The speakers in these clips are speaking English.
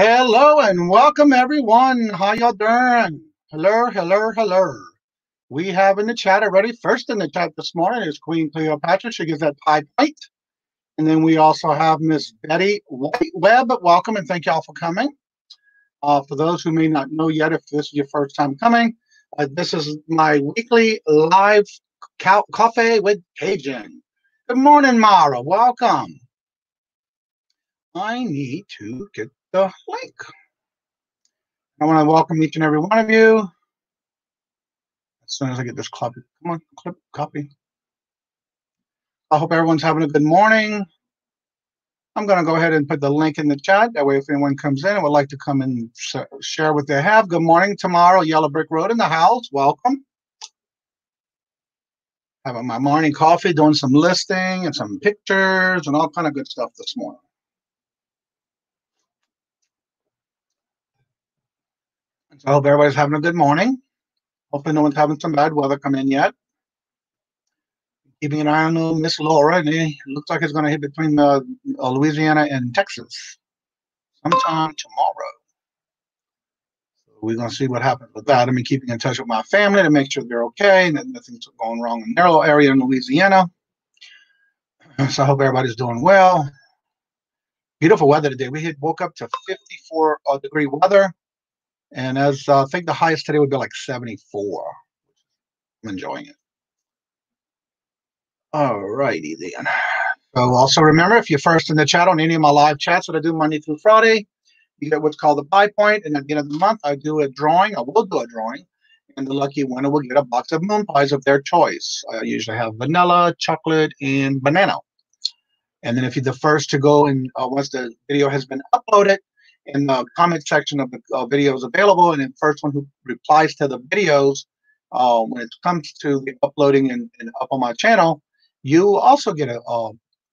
Hello and welcome everyone. How y'all doing? Hello, hello, hello. We have in the chat already. First in the chat this morning is Queen Cleopatra. She gives that high point. And then we also have Miss Betty Webb. Welcome and thank y'all for coming. For those who may not know yet, if this is your first time coming, this is my weekly live coffee with Kajun. Good morning, Mara. Welcome. I need to get the link. I want to welcome each and every one of you. As soon as I get this copy, come on, clip, copy. I hope everyone's having a good morning. I'm going to go ahead and put the link in the chat. That way, if anyone comes in and would like to come and share what they have. Good morning, tomorrow, Yellow Brick Road in the house. Welcome. Having my morning coffee, doing some listing and some pictures and all kind of good stuff this morning. So I hope everybody's having a good morning. Hopefully no one's having some bad weather come in yet. Keeping an eye on Miss Laura, and it looks like it's going to hit between Louisiana and Texas sometime tomorrow. So we're going to see what happens with that. I've been keeping in touch with my family to make sure they're okay and that nothing's going wrong in their little area in Louisiana. So I hope everybody's doing well. Beautiful weather today. We woke up to 54-degree weather, and as I think the highest today would be like 74. I'm enjoying it. All righty then. So also remember, if you're first in the chat on any of my live chats that I do Monday through Friday, you get what's called the buy point. And at the end of the month, I do a drawing. I will do a drawing. And the lucky winner will get a box of moon pies of their choice. I usually have vanilla, chocolate, and banana. And then if you're the first to go and once the video has been uploaded, in the comment section of the video is available. And the first one who replies to the videos, when it comes to the uploading and up on my channel, you also get a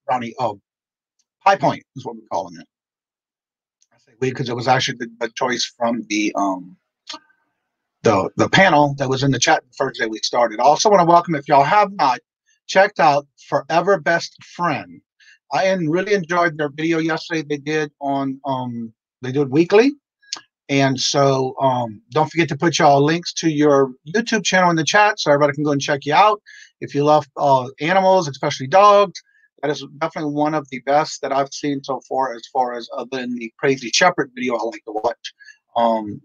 brownie pie point is what we're calling it. I say we because it was actually the choice from the panel that was in the chat the first day we started. I also want to welcome, if y'all have not checked out Forever Best Friend. I really enjoyed their video yesterday. They did on they do it weekly. And so don't forget to put y'all links to your YouTube channel in the chat so everybody can go and check you out. If you love animals, especially dogs, that is definitely one of the best that I've seen so far as other than the Crazy Shepherd video I like to watch.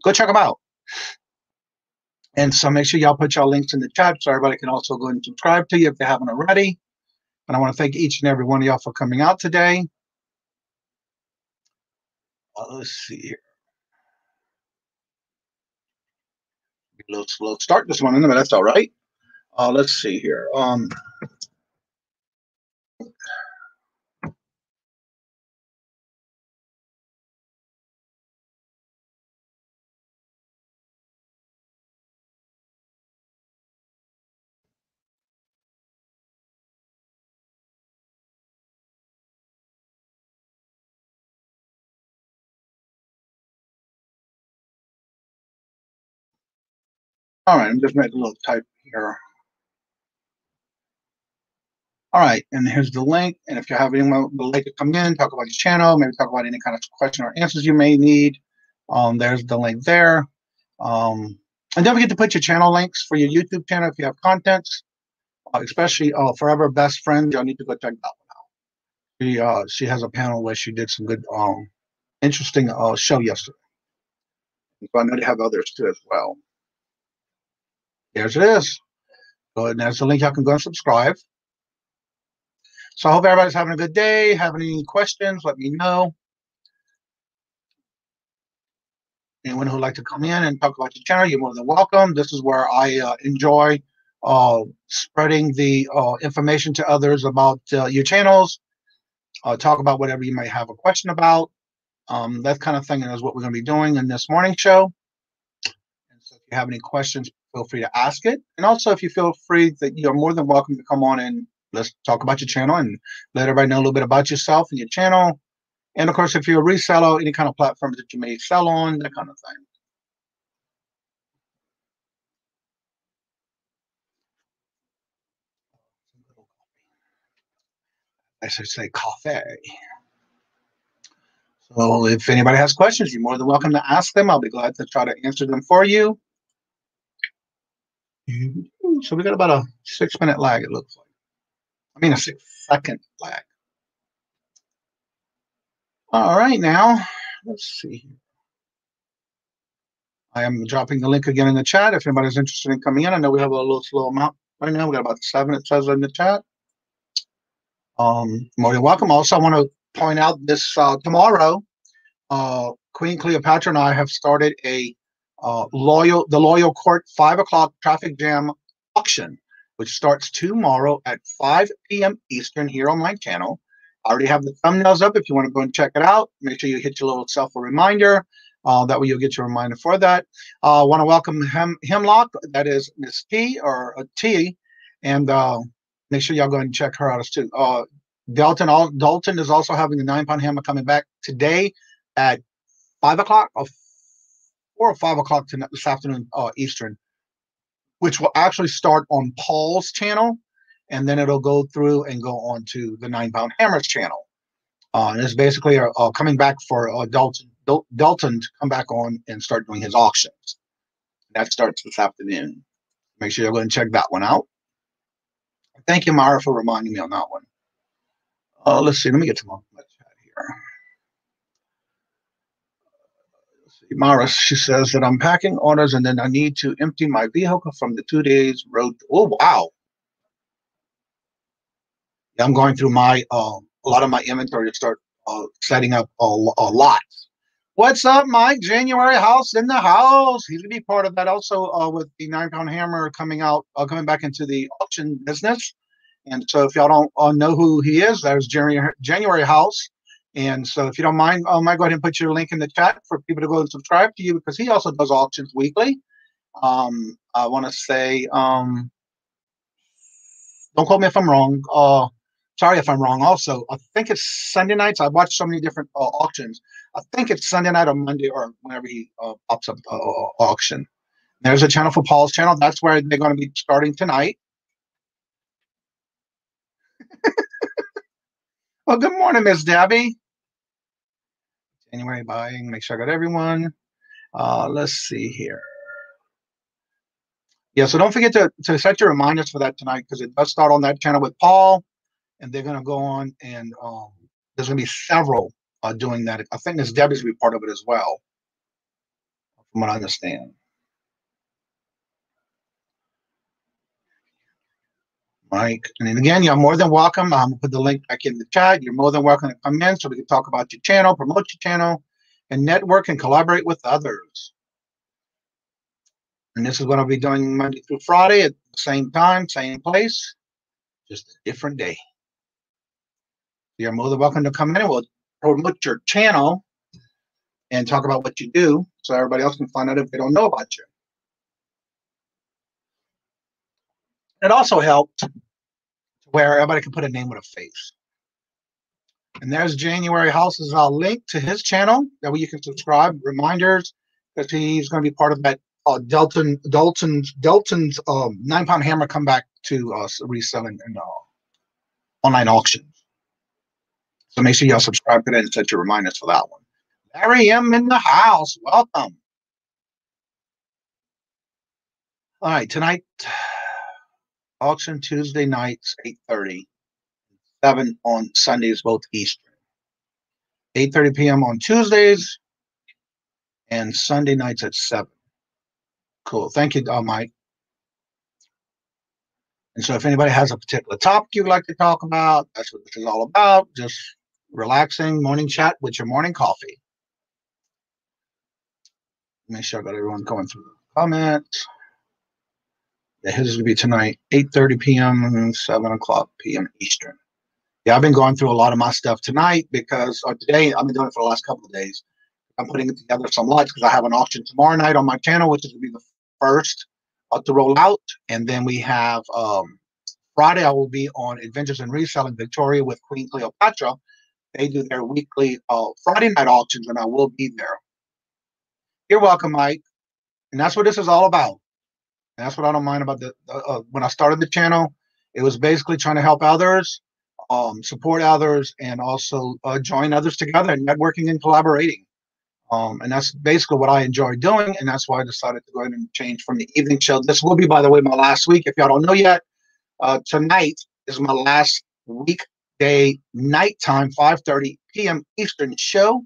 Go check them out. And so make sure y'all put y'all links in the chat so everybody can also go and subscribe to you if they haven't already. And I want to thank each and every one of y'all for coming out today. Let's see here. A little slow start this morning, but that's all right. Let's see here. All right, I'm just making a little type here. All right, and here's the link. And if you have anyone who would like to come in, talk about your channel, maybe talk about any kind of question or answers you may need, there's the link there. And don't forget to put your channel links for your YouTube channel if you have contents, especially Forever Best Friend. Y'all need to go check that one out. She has a panel where she did some good, interesting show yesterday. So I know they have others too as well. There's it is. Go ahead and there's the link. Y'all can go and subscribe. So I hope everybody's having a good day. Have any questions, let me know. Anyone who would like to come in and talk about your channel, you're more than welcome. This is where I enjoy spreading the information to others about your channels. Talk about whatever you might have a question about. That kind of thing is what we're going to be doing in this morning show. And so if you have any questions, feel free to ask it. And also, if you feel free, that you're more than welcome to come on and let's talk about your channel and let everybody know a little bit about yourself and your channel. And of course, if you're a reseller, any kind of platforms that you may sell on, that kind of thing. I should say coffee. So if anybody has questions, you're more than welcome to ask them. I'll be glad to try to answer them for you. So we got about a 6-minute lag, it looks like. I mean, a 6-second lag. All right, now, let's see. I am dropping the link again in the chat if anybody's interested in coming in. I know we have a little slow amount right now. We got about 7, it says in the chat. More than welcome. Also, I want to point out this tomorrow, Queen Cleopatra and I have started a the Loyal Court 5 o'clock traffic jam auction, which starts tomorrow at 5 p.m. Eastern here on my channel. I already have the thumbnails up if you want to go and check it out. Make sure you hit your little self a reminder. That way you'll get your reminder for that. I want to welcome Hemlock, that is Miss T or a T, and make sure y'all go and check her out as too. Dalton is also having the 9-pound hammer coming back today at 5 o'clock or 4 or 5 o'clock this afternoon Eastern, which will actually start on Paul's channel, and then it'll go through and go on to the 9-pound hammers channel. And it's basically coming back for Dalton to come back on and start doing his auctions. That starts this afternoon. Make sure you're going to check that one out. Thank you, Mara, for reminding me on that one. Let's see. Let me get to my chat here. Let's see. Mara, she says that I'm packing orders and then I need to empty my vehicle from the 2 days road. Oh, wow. Yeah, I'm going through my a lot of my inventory to start setting up a lot. What's up, Mike? January House in the house. He's gonna be part of that also with the 9-pound hammer coming back into the auction business. And so if y'all don't know who he is, there's January House. And so if you don't mind, I might go ahead and put your link in the chat for people to go and subscribe to you, because he also does auctions weekly. I want to say, don't quote me if I'm wrong. Sorry if I'm wrong. Also, I think it's Sunday nights. I watch so many different auctions. I think it's Sunday night or Monday or whenever he pops up auction. There's a channel for Paul's channel. That's where they're going to be starting tonight. Well, good morning, Miss Debbie. January buying. Make sure I got everyone. Let's see here. Yeah, so don't forget to set your reminders for that tonight, because it does start on that channel with Paul, and they're going to go on, and there's going to be several doing that. I think Miss Debbie's going to be part of it as well, from what I understand. Mike, and then again, you're more than welcome. I'm going to put the link back in the chat. You're more than welcome to come in so we can talk about your channel, promote your channel, and network and collaborate with others. And this is what I'll be doing Monday through Friday at the same time, same place, just a different day. You're more than welcome to come in and we'll promote your channel and talk about what you do so everybody else can find out if they don't know about you. It also helps where everybody can put a name with a face. And there's January House's link to his channel. That way you can subscribe, reminders, because he's going to be part of that Dalton's 9-pound hammer come back to reselling and online auctions. So make sure y'all subscribe to that and set your reminders for that one. Larry M in the house. Welcome. All right, tonight, auction Tuesday nights, 8:30. 7 on Sundays, both Eastern. 8:30 p.m. on Tuesdays and Sunday nights at 7. Cool. Thank you, Mike. And so if anybody has a particular topic you'd like to talk about, that's what this is all about. Just relaxing morning chat with your morning coffee. Make sure I got everyone going through the comments. Yeah, his is going to be tonight, 8:30 p.m., 7 o'clock p.m. Eastern. Yeah, I've been going through a lot of my stuff tonight because today, I've been doing it for the last couple of days. I'm putting together some lights because I have an auction tomorrow night on my channel, which is going to be the first to roll out. And then we have Friday, I will be on Adventures in Reselling Victoria with Queen Cleopatra. They do their weekly Friday night auctions, and I will be there. You're welcome, Mike. And that's what this is all about. And that's what I don't mind about when I started the channel. It was basically trying to help others support others, and also join others together and networking and collaborating. And that's basically what I enjoy doing, and that's why I decided to go ahead and change from the evening show. This will be, by the way, my last week. If y'all don't know yet, tonight is my last weekday nighttime 5:30 p.m. Eastern show.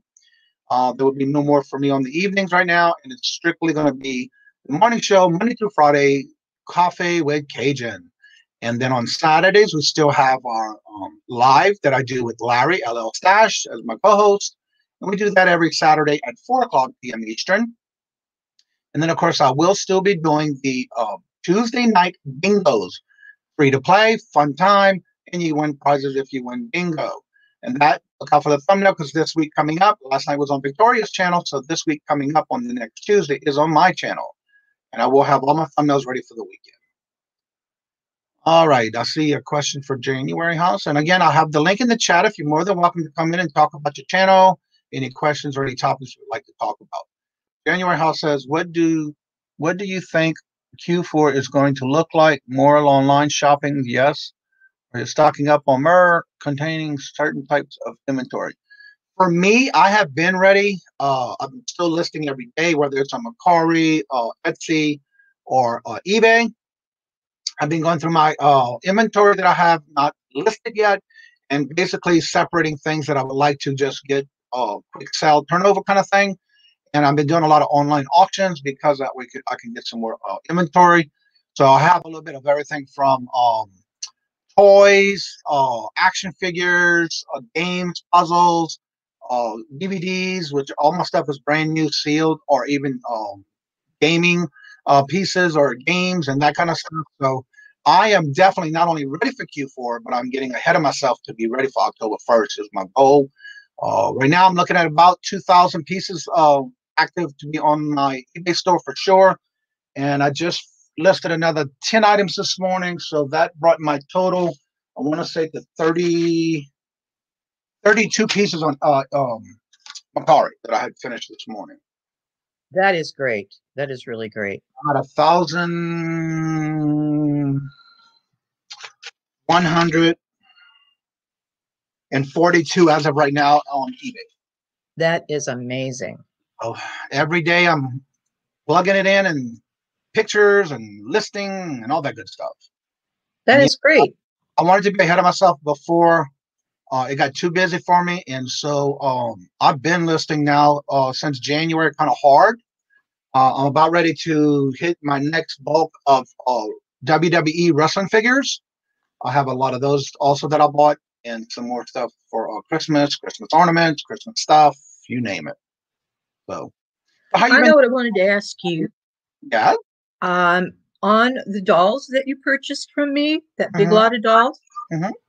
There will be no more for me on the evenings right now, and it's strictly going to be the morning show, Monday through Friday, Coffee with Kajun. And then on Saturdays, we still have our live that I do with Larry, LL Stash, as my co-host. And we do that every Saturday at 4 o'clock p.m. Eastern. And then, of course, I will still be doing the Tuesday night bingos. Free to play, fun time, and you win prizes if you win bingo. And that, look out for the thumbnail, because this week coming up, last night was on Victoria's channel, so this week coming up on the next Tuesday is on my channel. And I will have all my thumbnails ready for the weekend. All right, I see a question for January House. And again, I'll have the link in the chat if you're more than welcome to come in and talk about your channel, any questions or any topics you'd like to talk about. January House says, what do you think Q4 is going to look like? More online shopping? Yes. Or is stocking up on Mer containing certain types of inventory? For me, I have been ready. I'm still listing every day, whether it's on Mercari, Etsy, or eBay. I've been going through my inventory that I have not listed yet, and basically separating things that I would like to just get quick sell turnover kind of thing. And I've been doing a lot of online auctions because that way I can get some more inventory. So I have a little bit of everything from toys, action figures, games, puzzles, DVDs, which all my stuff is brand new, sealed, or even gaming pieces or games and that kind of stuff. So I am definitely not only ready for Q4, but I'm getting ahead of myself to be ready for October 1st is my goal. Right now I'm looking at about 2,000 pieces active to be on my eBay store for sure. And I just listed another 10 items this morning. So that brought my total, I want to say, to 32 pieces on Mercari that I had finished this morning. That is great. That is really great. About 1,142 as of right now on eBay. That is amazing. Oh, every day I'm plugging it in and pictures and listing and all that good stuff. That is great. I wanted to be ahead of myself before it got too busy for me. And so I've been listing now since January, kind of hard. I'm about ready to hit my next bulk of WWE wrestling figures. I have a lot of those also that I bought, and some more stuff for Christmas ornaments, Christmas stuff, you name it. So, I know what I wanted to ask you. Yeah. On the dolls that you purchased from me, that big lot of dolls,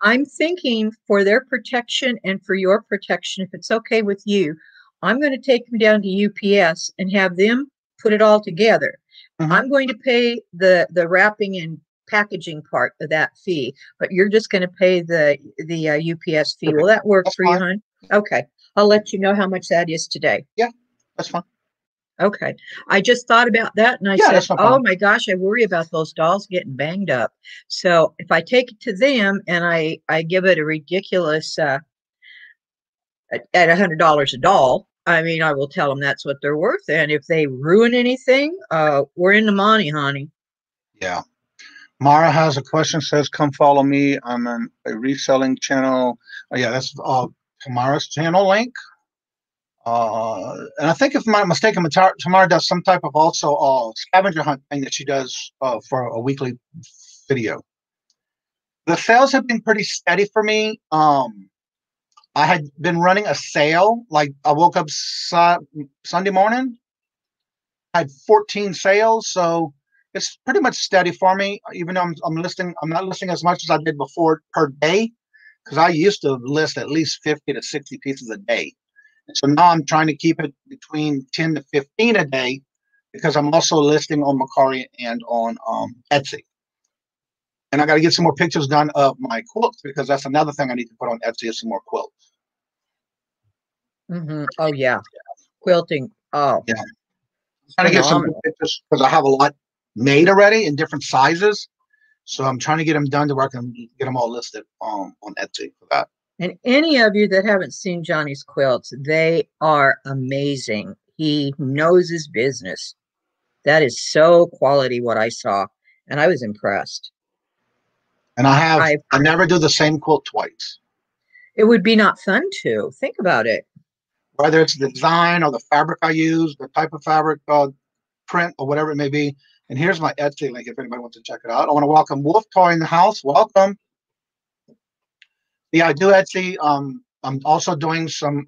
I'm thinking for their protection and for your protection, if it's okay with you, I'm going to take them down to UPS and have them put it all together. I'm going to pay the wrapping and packaging part of that fee, but you're just going to pay the UPS fee. Will that work for you, hon? Okay. I'll let you know how much that is today. Yeah, that's fine. Okay. I just thought about that and I said, oh my gosh, I worry about those dolls getting banged up. So if I take it to them and I give it a ridiculous at $100 a doll, I mean, I will tell them that's what they're worth. And if they ruin anything, we're in the money, honey. Yeah. Mara has a question, says, come follow me. I'm on a reselling channel. Yeah, that's Tamara's channel link. And I think, if I'm not mistaken, Tamara does some type of also scavenger hunt thing that she does for a weekly video. The sales have been pretty steady for me. I had been running a sale. Like, I woke up Sunday morning, had 14 sales, so it's pretty much steady for me. Even though I'm not listing as much as I did before per day, because I used to list at least 50 to 60 pieces a day. So now I'm trying to keep it between 10 to 15 a day, because I'm also listing on Mercari and on Etsy. And I got to get some more pictures done of my quilts, because that's another thing I need to put on Etsy is some more quilts. Oh, yeah. Quilting. Oh, yeah. I'm trying to get some pictures because I have a lot made already in different sizes. So I'm trying to get them done to where I can get them all listed on Etsy for that. And any of you that haven't seen Johnny's quilts, they are amazing. He knows his business. That is so quality what I saw, and I was impressed. And I never do the same quilt twice. It would be not fun to think about it. Whether it's the design or the fabric I use, the type of fabric, print, or whatever it may be. And here's my Etsy link if anybody wants to check it out. I want to welcome Wolf Toy in the house. Welcome. Yeah, I do Etsy. I'm also doing some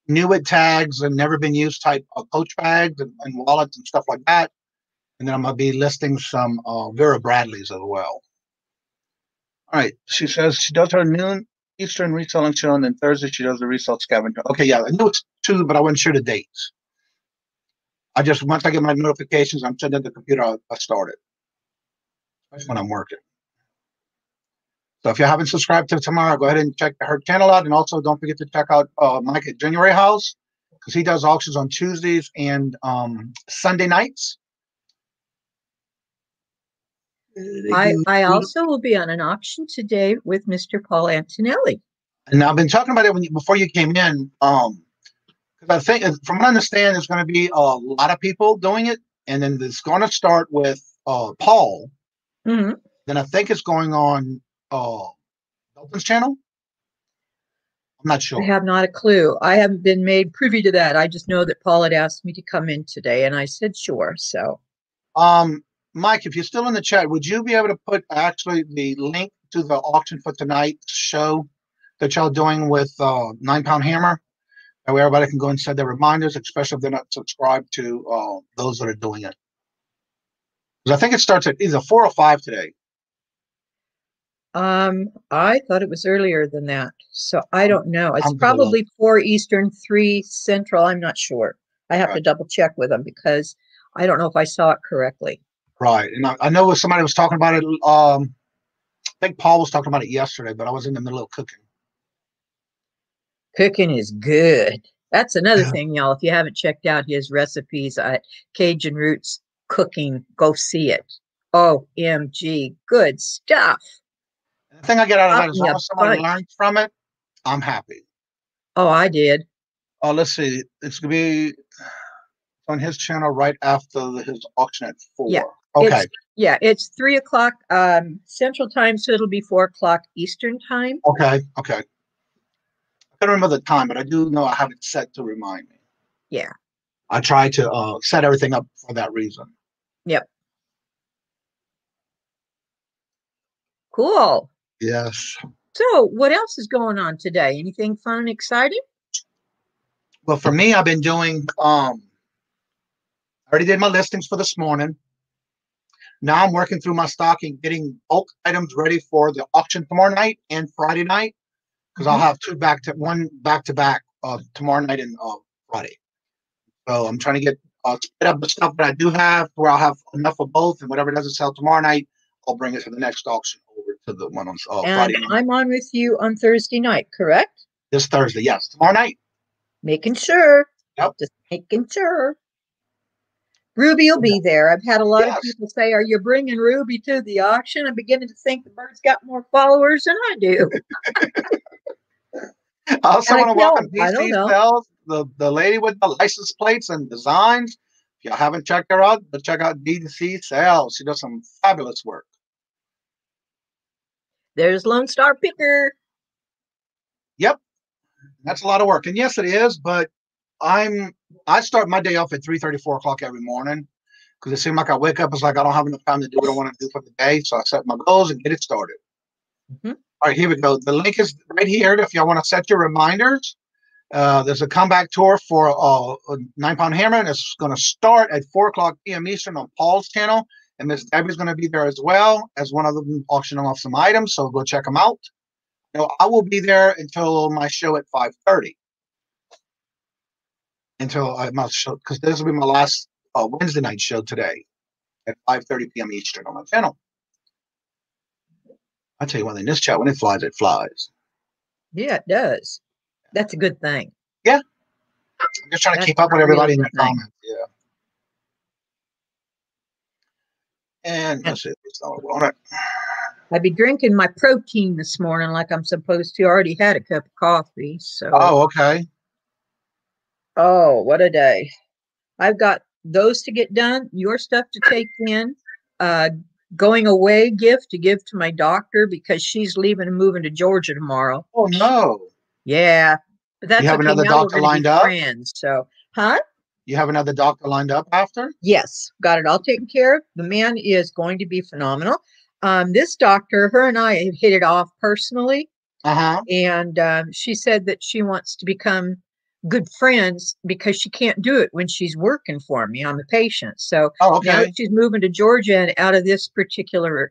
new it tags and never been used type coach bags and wallets and stuff like that. And then I'm going to be listing some Vera Bradleys as well. All right. She says she does her noon Eastern reselling show, and then Thursday she does the resale scavenger. Okay, yeah, I knew it's 2, but I wasn't sure the dates. I just, once I get my notifications, I'm sitting at the computer, I start it. That's when I'm working. So if you haven't subscribed to Tomorrow, go ahead and check her channel out. And also don't forget to check out Mike at January House, because he does auctions on Tuesdays and Sunday nights. I also will be on an auction today with Mr. Paul Antonelli. And I've been talking about it before you came in. Because I think, from what I understand, there's going to be a lot of people doing it. And then it's going to start with Paul. Mm-hmm. Then I think it's going on Templeton's channel. I'm not sure. I have not a clue. I haven't been made privy to that. I just know that Paul had asked me to come in today, and I said sure. So, Mike, if you're still in the chat, would you be able to put actually the link to the auction for tonight's show that y'all doing with 9 Pound Hammer? That way everybody can go and set their reminders, especially if they're not subscribed to those that are doing it. Because I think it starts at either 4 or 5 today. I thought it was earlier than that, so I don't know. It's probably 4 Eastern, 3 Central. I'm not sure. I have to double check with them because I don't know if I saw it correctly. Right, and I know somebody was talking about it. I think Paul was talking about it yesterday, but I was in the middle of cooking. Cooking is good. That's another thing, y'all. If you haven't checked out his recipes at Cajun Roots Cooking, go see it. OMG, good stuff. The thing I get out of that is, as long as somebody learns from it, I'm happy. Oh, I did. Oh, let's see. It's going to be on his channel right after his auction at 4. Yeah. Okay. It's 3 o'clock Central Time, so it'll be 4 o'clock Eastern Time. Okay. I can't remember the time, but I do know I have it set to remind me. Yeah. I try to set everything up for that reason. Yep. Cool. Yes. So what else is going on today? Anything fun and exciting? Well, for me, I've been doing, I already did my listings for this morning. Now I'm working through my stocking, getting bulk items ready for the auction tomorrow night and Friday night, because I'll have one back to back tomorrow night and Friday. So I'm trying to get split up the stuff that I do have, where I'll have enough of both, and whatever doesn't sell tomorrow night, I'll bring it to the next auction over to the one on Friday night. I'm on with you on Thursday night, correct? This Thursday, yes. Tomorrow night. Making sure. Yep. Just making sure. Ruby will be there. I've had a lot of people say, "Are you bringing Ruby to the auction?" I'm beginning to think the bird's got more followers than I do. I also want to welcome DC Sales, the lady with the license plates and designs. If you haven't checked her out, but check out DC Sales. She does some fabulous work. There's Lone Star Picker. Yep. That's a lot of work. And yes, it is, but I start my day off at 3:30, 4 o'clock every morning, because it seems like I wake up, it's like I don't have enough time to do what I want to do for the day. So I set my goals and get it started. All right, here we go. The link is right here if y'all want to set your reminders. There's a comeback tour for 9 Pound Hammer, and it's going to start at 4 o'clock p.m. Eastern on Paul's channel. And Miss Debbie's going to be there as well as one of them auctioning off some items. So go check them out. I will be there until my show at 5:30. Until I must show, because this will be my last Wednesday night show today at 5:30 p.m. Eastern on my channel. I tell you one thing, this chat, when it flies, it flies. Yeah, it does. That's a good thing. Yeah. I'm just trying to keep up with everybody in the comments. Yeah. And let's see. On it. I'd be drinking my protein this morning like I'm supposed to. I already had a cup of coffee. So. Oh, okay. Oh, what a day. I've got those to get done, your stuff to take in, going away gift to give to my doctor because she's leaving and moving to Georgia tomorrow. Oh, no. Yeah, but that's you have okay. another Now we're doctor going to lined be up? friends. So, huh? You have another doctor lined up after? Yes, got it all taken care of. The man is going to be phenomenal. This doctor, her and I have hit it off personally. Uh-huh. And she said that she wants to become good friends because she can't do it when she's working for me. I'm a patient. So now that she's moving to Georgia and out of this particular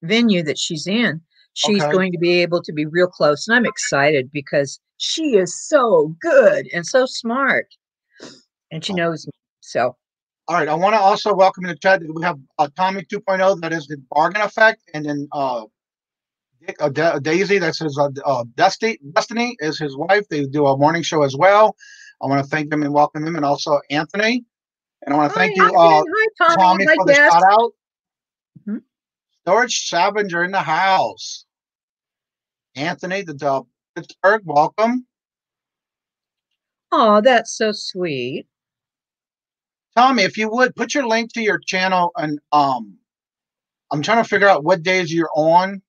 venue that she's in, she's going to be able to be real close. And I'm excited because she is so good and so smart. And she knows me. So. All right. I want to also welcome in the chat. We have Tommy 2.0. That is the bargain effect. And then Daisy, that's his Destiny is his wife. They do a morning show as well. I want to thank them and welcome them, and also Anthony. And I want to thank you, Tommy, for the shout out. Storage Scavenger in the house. Anthony, the Pittsburgh, welcome. Oh, that's so sweet. Tommy, if you would put your link to your channel, and I'm trying to figure out what days you're on.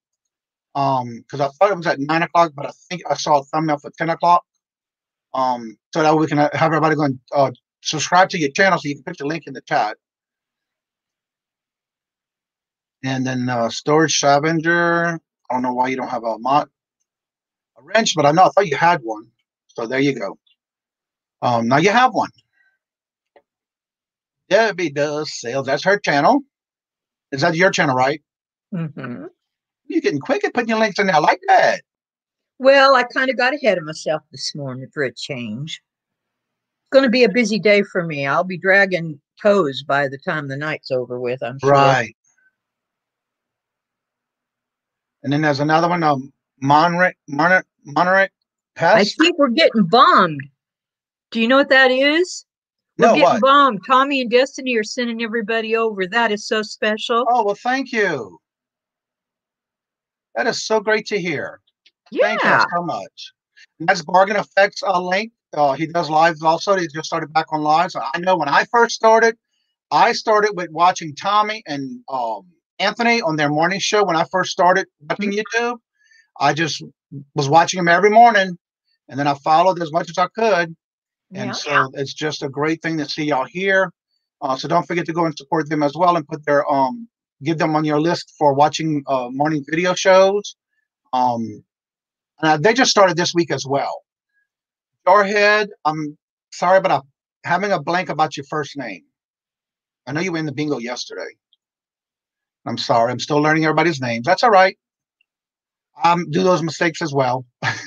Because I thought it was at 9 o'clock, but I think I saw a thumbnail for 10 o'clock. So that we can have everybody go and subscribe to your channel so you can put your link in the chat. And then Storage Scavenger. I don't know why you don't have a wrench, but I thought you had one. So there you go. Now you have one. Debbie does sales. That's her channel. Is that your channel, right? Mm-hmm. You're getting quick at putting your links in there. I like that. Well, I kind of got ahead of myself this morning for a change. It's going to be a busy day for me. I'll be dragging toes by the time the night's over with, I'm sure. Right. And then there's another one, Monterey Pest. I think we're getting bombed. Do you know what that is? We're getting bombed. Tommy and Destiny are sending everybody over. That is so special. Oh, well, thank you. That is so great to hear. Yeah. Thank you so much. And that's Bargain Effects link. He does lives also. He just started back on live. So I know when I first started, I started with watching Tommy and Anthony on their morning show. When I first started watching YouTube, I just was watching them every morning, and then I followed as much as I could. And so it's just a great thing to see y'all here. So don't forget to go and support them as well, and put their give them on your list for watching morning video shows. They just started this week as well. Jarhead, I'm sorry, but I'm having a blank about your first name. I know you were in the bingo yesterday. I'm sorry. I'm still learning everybody's names. That's all right. Do those mistakes as well. I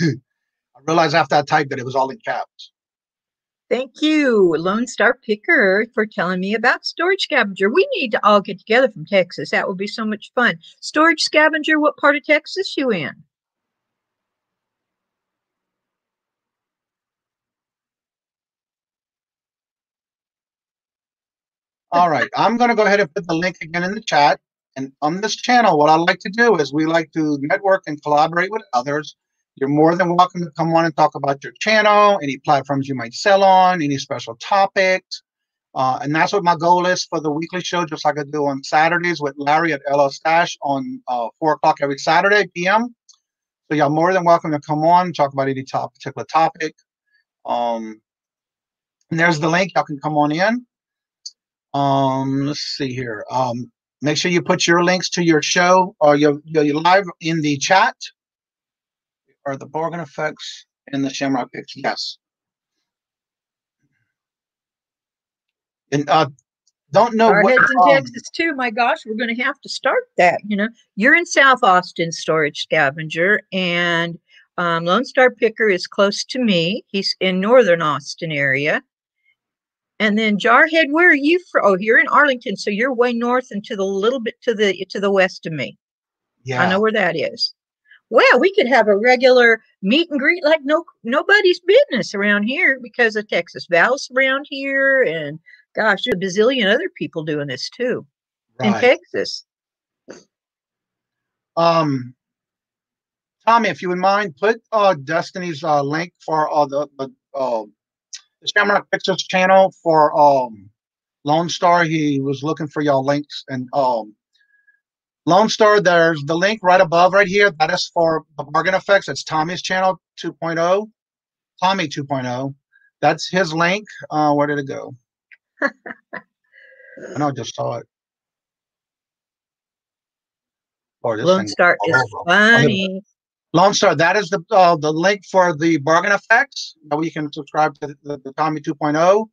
realized after I typed that it was all in caps. Thank you, Lone Star Picker, for telling me about Storage Scavenger. We need to all get together from Texas. That would be so much fun. Storage Scavenger, what part of Texas you in? All right. I'm going to go ahead and put the link again in the chat. And on this channel, what I like to do is we like to network and collaborate with others. You're more than welcome to come on and talk about your channel, any platforms you might sell on, any special topics. And that's what my goal is for the weekly show, just like I do on Saturdays with Larry at LL Stash on 4 o'clock every Saturday p.m. So y'all more than welcome to come on and talk about any particular topic. And there's the link. Y'all can come on in. Let's see here. Make sure you put your links to your show or your live in the chat. Or the Bargain Effects and the Shamrock Picks. Yes. And don't know our what heads in Texas too. My gosh, we're going to have to start that. You know, you're in South Austin, Storage Scavenger, and Lone Star Picker is close to me. He's in Northern Austin area. And then Jarhead, where are you from? Oh, you're in Arlington, so you're way north and to the little bit to the west of me. Yeah, I know where that is. Well, we could have a regular meet and greet like nobody's business around here because of Texas Val's around here, and gosh, there's a bazillion other people doing this too. in Texas. Tommy, if you would mind, put Destiny's link for the Shamrock Pictures channel for Lone Star. He was looking for y'all links, and Lone Star, there's the link right above right here. That is for the bargain effects. It's Tommy's channel 2.0. Tommy 2.0. That's his link. Where did it go? I know I just saw it. Lone Star is funny. Lone Star, that is the link for the bargain effects that we can subscribe to the Tommy 2.0.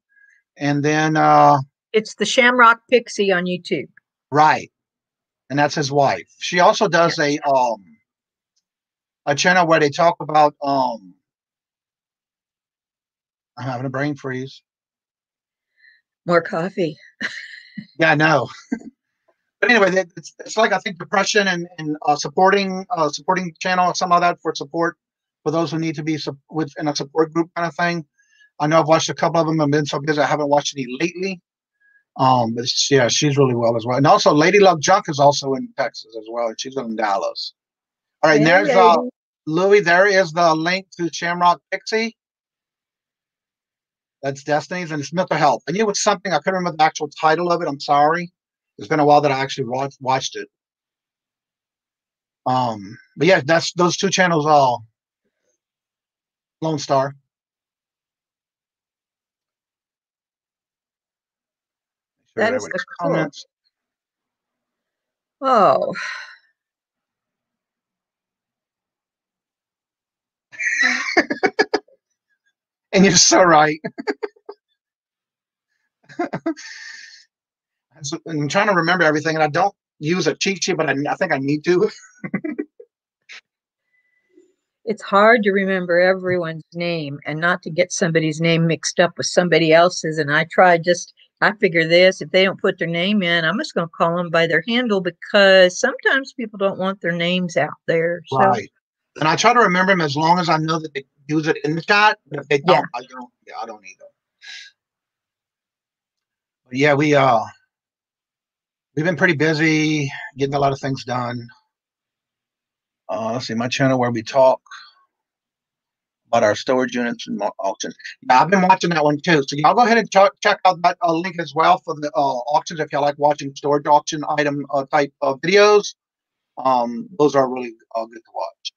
And then it's the Shamrock Pixie on YouTube. Right. And that's his wife. She also does a channel where they talk about I'm having a brain freeze. More coffee. Yeah, I know. But anyway, it's like, I think, depression and supporting channel or something like that, for support for those who need to be in a support group kind of thing. I know I've watched a couple of them. I've been so busy I haven't watched any lately. But yeah, she's really well as well. And also Lady Love Junk is also in Texas as well. And she's in Dallas. All right, and there's Louis. There is the link to Shamrock Pixie. That's Destiny's, and it's mental health. I knew it was something. I couldn't remember the actual title of it. I'm sorry. It's been a while that I actually watched it. But yeah, that's those two channels. Lone Star. That is cool. Oh. And you're so right. I'm trying to remember everything, and I don't use a cheat sheet, but I think I need to. It's hard to remember everyone's name and not to get somebody's name mixed up with somebody else's. And I figure this, if they don't put their name in, I'm just going to call them by their handle, because sometimes people don't want their names out there. So. Right. And I try to remember them as long as I know that they use it in the chat. But if they don't, I don't either. But yeah, we've been pretty busy getting a lot of things done. Let's see, my channel where we talk about our storage units and auctions. Yeah, I've been watching that one too. So y'all go ahead and check out that link as well for the auctions if y'all like watching storage auction item type of videos. Those are really good to watch.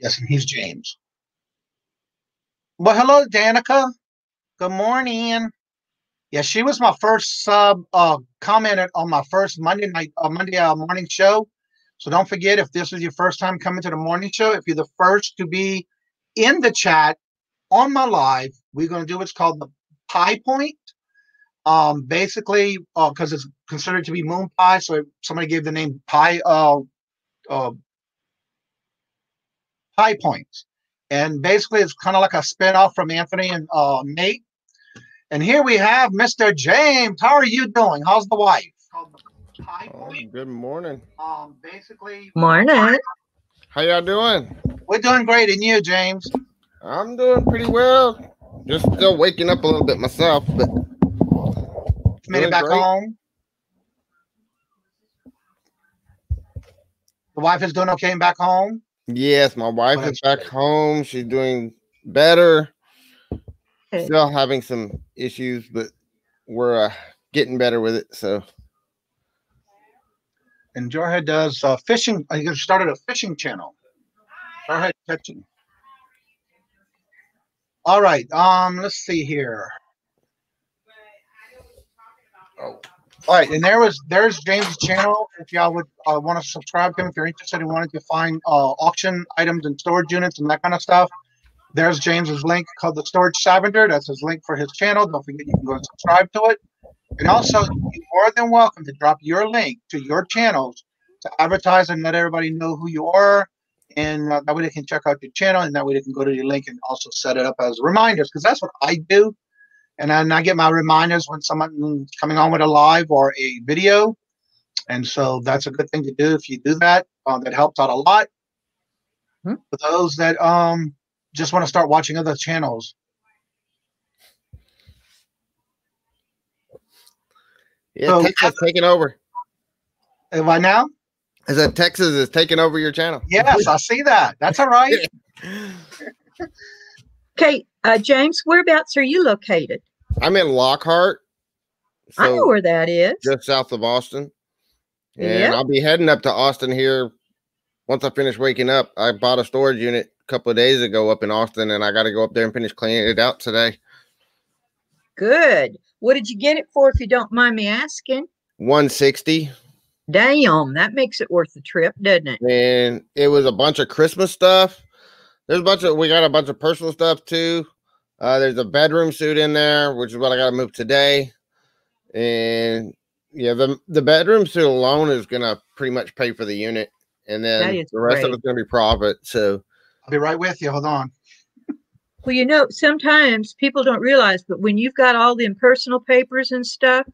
Yes, and he's James. Well, hello, Danica. Good morning. Yeah, she was my first sub commented on my first Monday morning show. So don't forget, if this is your first time coming to the morning show, if you're the first to be in the chat on my live, we're going to do what's called the pie point. Basically, because it's considered to be moon pie, so somebody gave the name pie points. And basically, it's kind of like a spinoff from Anthony and Nate. And here we have Mr. James. How are you doing? How's the wife? Good morning. Basically. Morning. How y'all doing? We're doing great. And you, James? I'm doing pretty well. Just still waking up a little bit myself, but made it back home. The wife is doing okay and back home? Yes, my wife is back home. She's doing better. Still having some issues, but we're getting better with it. So. And Jorge does fishing. He started a fishing channel. Jorge catching. All right. Let's see here. Oh. All right, and there's James' channel. If y'all would want to subscribe to him, if you're interested in wanting to find auction items and storage units and that kind of stuff, there's James's link called the Storage Scavenger. That's his link for his channel. Don't forget you can go and subscribe to it. And also, you're more than welcome to drop your link to your channels to advertise and let everybody know who you are. And that way they can check out your channel, and that way they can go to your link and also set it up as reminders, because that's what I do. And then I get my reminders when someone's coming on with a live or a video. And so that's a good thing to do if you do that. That helps out a lot. For those that just want to start watching other channels. Yeah, so, Texas taking over. Right now? I said Texas is taking over your channel. Yes, I see that. That's all right. Okay, James, whereabouts are you located? I'm in Lockhart. So I know where that is. Just south of Austin. And I'll be heading up to Austin here once I finish waking up. I bought a storage unit a couple of days ago up in Austin, and I got to go up there and finish cleaning it out today. Good. What did you get it for, if you don't mind me asking? $160. Damn, that makes it worth the trip, doesn't it? And it was a bunch of Christmas stuff. We got a bunch of personal stuff too. There's a bedroom suite in there, which is what I got to move today. And yeah, the bedroom suite alone is going to pretty much pay for the unit. And then the rest of it's going to be profit. So I'll be right with you. Hold on. Well, you know, sometimes people don't realize, but when you've got all the impersonal papers and stuff,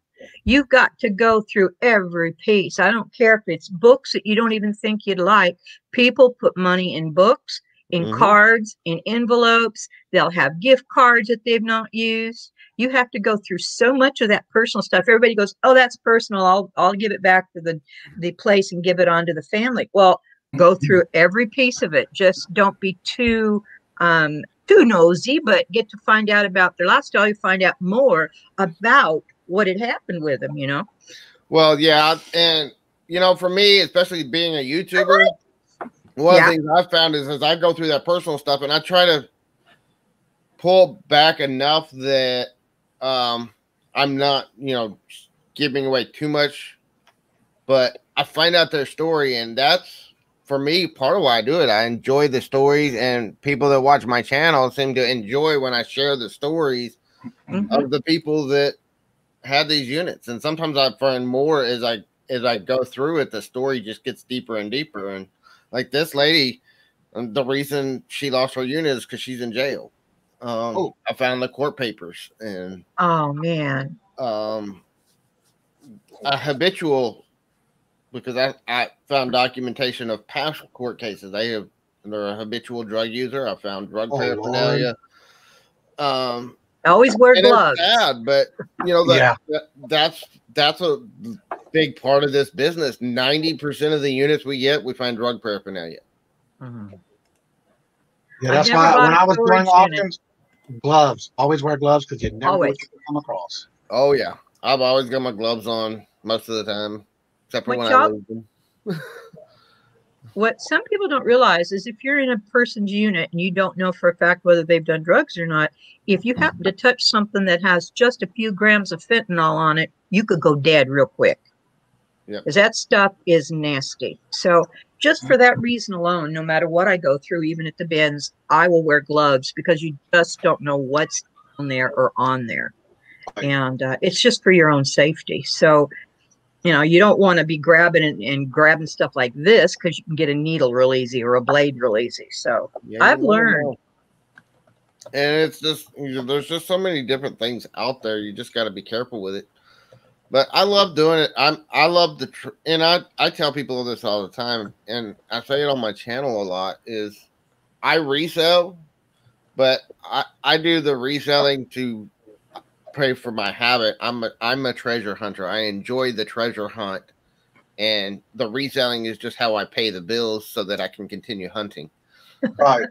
you've got to go through every piece. I don't care if it's books that you don't even think you'd like. People put money in books, in cards, in envelopes. They'll have gift cards that they've not used. You have to go through so much of that personal stuff. Everybody goes, "Oh, that's personal. I'll give it back to the place and give it on to the family." Well, go through every piece of it. Just don't be too nosy, but get to find out about their lifestyle. You find out more about what had happened with them, you know? Well, yeah. And, you know, for me, especially being a YouTuber, one of the things I've found is as I go through that personal stuff and I try to pull back enough that I'm not, you know, giving away too much, but I find out their story, and that's, for me, part of why I do it. I enjoy the stories, and people that watch my channel seem to enjoy when I share the stories of the people that had these units. And sometimes I find more as I go through it, the story just gets deeper and deeper. And like this lady, the reason she lost her unit is because she's in jail. I found the court papers, and oh man, a habitual, because I found documentation of past court cases. They're a habitual drug user. I found drug paraphernalia. Always wear gloves. It's sad, but you know that's a big part of this business. 90% of the units we get, we find drug paraphernalia. Yeah, that's why when I was doing auctions, gloves. Always wear gloves because you never know what you can come across. Oh yeah, I've always got my gloves on most of the time, except for when I lose them. What some people don't realize is if you're in a person's unit and you don't know for a fact whether they've done drugs or not, if you happen to touch something that has just a few grams of fentanyl on it, you could go dead real quick. Because that stuff is nasty. So just for that reason alone, no matter what I go through, even at the bins, I will wear gloves because you just don't know what's on there or on there. And it's just for your own safety. So, you know, you don't want to be grabbing and grabbing stuff like this because you can get a needle real easy or a blade real easy. So I've learned. And it's just, you know, there's just so many different things out there. You just got to be careful with it. But I love doing it. I love and I tell people this all the time, and I say it on my channel a lot, is I resell, but I do the reselling to pay for my habit. I'm a treasure hunter. I enjoy the treasure hunt, and the reselling is just how I pay the bills so that I can continue hunting. Right.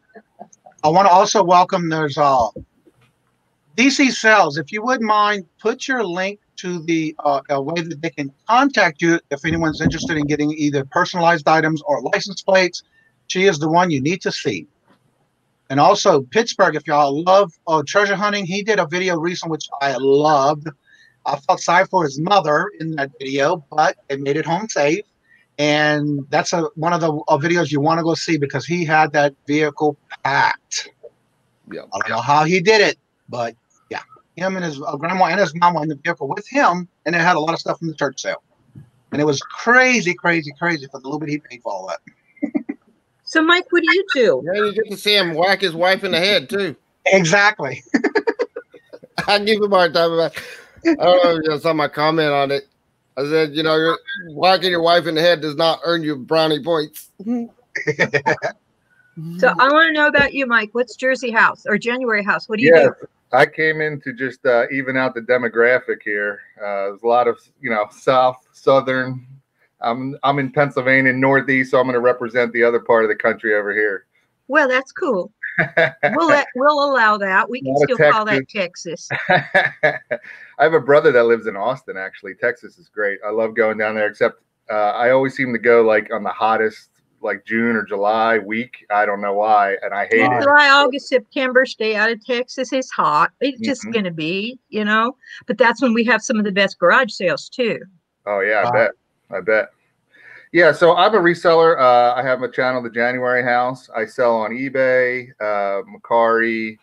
I want to also welcome, there's DC Sales. If you wouldn't mind, put your link to the way that they can contact you if anyone's interested in getting either personalized items or license plates. She is the one you need to see. And also Pittsburgh, if y'all love treasure hunting, he did a video recently which I loved. I felt sorry for his mother in that video, but it made it home safe. And that's one of the videos you want to go see because he had that vehicle packed. I don't know how he did it, but yeah, him and his grandma and his mom were in the vehicle with him, and they had a lot of stuff from the church sale. And it was crazy, crazy, crazy for the little bit he paid for all that. So, Mike, what do you do? Yeah, you get to see him whack his wife in the head, too. Exactly. I give him a hard time about it. I don't know if you saw my comment on it. I said, you know, whacking your wife in the head does not earn you brownie points. So I want to know about you, Mike. What's Jersey House or January House? What do you do? I came in to just even out the demographic here. There's a lot of, southern. I'm in Pennsylvania, Northeast, so I'm going to represent the other part of the country over here. Well, that's cool. We'll allow that. We can still call that Texas. I have a brother that lives in Austin, actually. Texas is great. I love going down there, except I always seem to go like on the hottest, like June or July week. I don't know why, and I hate it. July, August, September, stay out of Texas. It's hot. It's just going to be, but that's when we have some of the best garage sales too. Oh yeah, I bet. Yeah, so I'm a reseller. I have a channel, The January House. I sell on eBay, Mercari,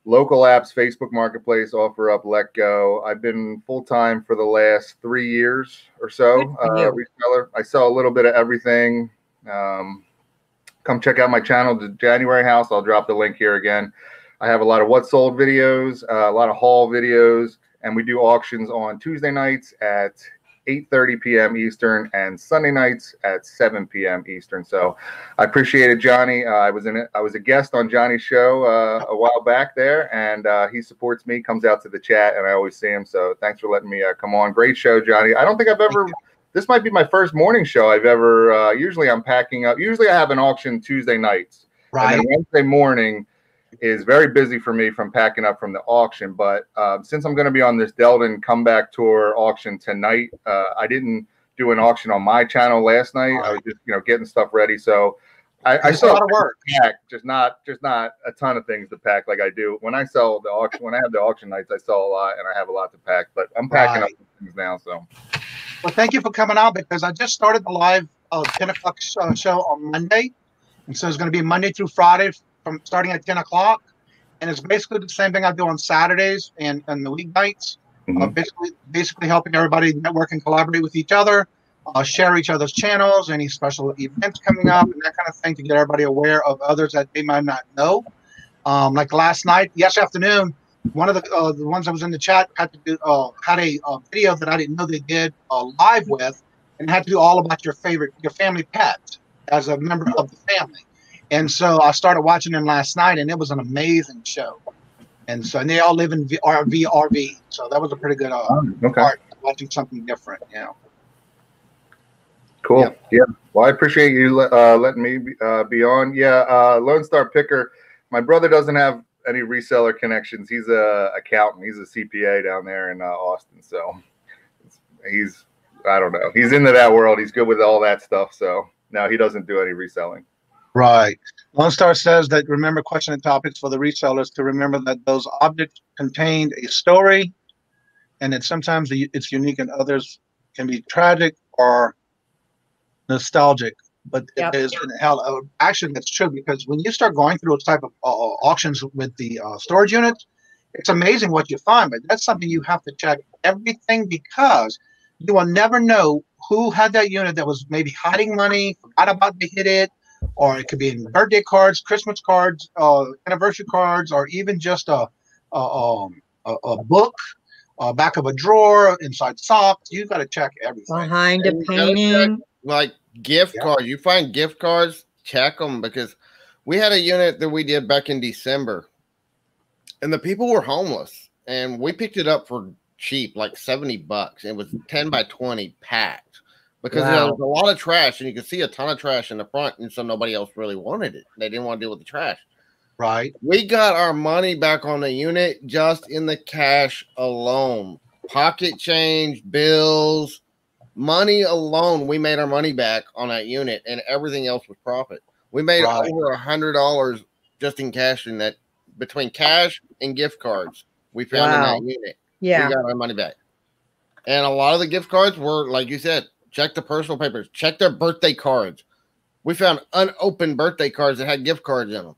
local apps, Facebook Marketplace, OfferUp, Let Go. I've been full-time for the last 3 years or so, reseller. I sell a little bit of everything. Come check out my channel, The January House. I'll drop the link here again. I have a lot of what sold videos, a lot of haul videos, and we do auctions on Tuesday nights at 8:30 p.m. Eastern and Sunday nights at 7 p.m. Eastern. So I appreciate it, Johnny. I was a guest on Johnny's show a while back there, and he supports me, comes out to the chat, and I always see him. So thanks for letting me come on. Great show, Johnny. I don't think I've ever. This might be my first morning show I've ever. Usually I'm packing up. Usually I have an auction Tuesday nights. Right. And then Wednesday morning is very busy for me from packing up from the auction. But since I'm going to be on this Delden comeback tour auction tonight, I didn't do an auction on my channel last night. Right. I was just getting stuff ready. So I saw a lot of work. Pack, just not a ton of things to pack like I do when I sell the auction. When I have the auction nights, I sell a lot and I have a lot to pack. But I'm packing up things now. So. Well, thank you for coming out, because I just started the live 10 o'clock show on Monday. And so it's going to be Monday through Friday from starting at 10 o'clock. And it's basically the same thing I do on Saturdays and the weeknights. Basically helping everybody network and collaborate with each other, share each other's channels, any special events coming up, and that kind of thing, to get everybody aware of others that they might not know. Like last night, afternoon, one of the ones that was in the chat had to do had a video that I didn't know they did live with, and had to do all about your family pet as a member of the family. And so I started watching them last night, and it was an amazing show. And they all live in RV. So that was a pretty good part, watching something different. Cool. Yeah. Well, I appreciate you letting me be on. Yeah. Lone Star Picker. My brother doesn't have any reseller connections. He's a accountant. He's a CPA down there in Austin. So I don't know. He's into that world. He's good with all that stuff. So no, he doesn't do any reselling. Right. Lone Star says that remember question and topics for the resellers to remember that those objects contained a story, and that sometimes it's unique and others can be tragic or nostalgic. But it is actually that's true, because when you start going through those type of auctions with the storage units, it's amazing what you find. But that's something you have to check everything, because you will never know who had that unit that was maybe hiding money, forgot about they hit it. Or it could be in birthday cards, Christmas cards, anniversary cards, or even just a book, back of a drawer, inside socks. You got to check everything. Behind a painting. Like gift cards. You find gift cards, check them, because we had a unit that we did back in December, and the people were homeless, and we picked it up for cheap, like $70. It was 10 by 20 packed. Because there was a lot of trash, and you could see a ton of trash in the front, and so nobody else really wanted it. They didn't want to deal with the trash. Right. We got our money back on the unit just in the cash alone. Pocket change, bills, money alone. We made our money back on that unit, and everything else was profit. We made over $100 just in cash in that, between cash and gift cards we found in that unit. Yeah. We got our money back. And a lot of the gift cards were, like you said, check the personal papers. Check their birthday cards. We found unopened birthday cards that had gift cards in them.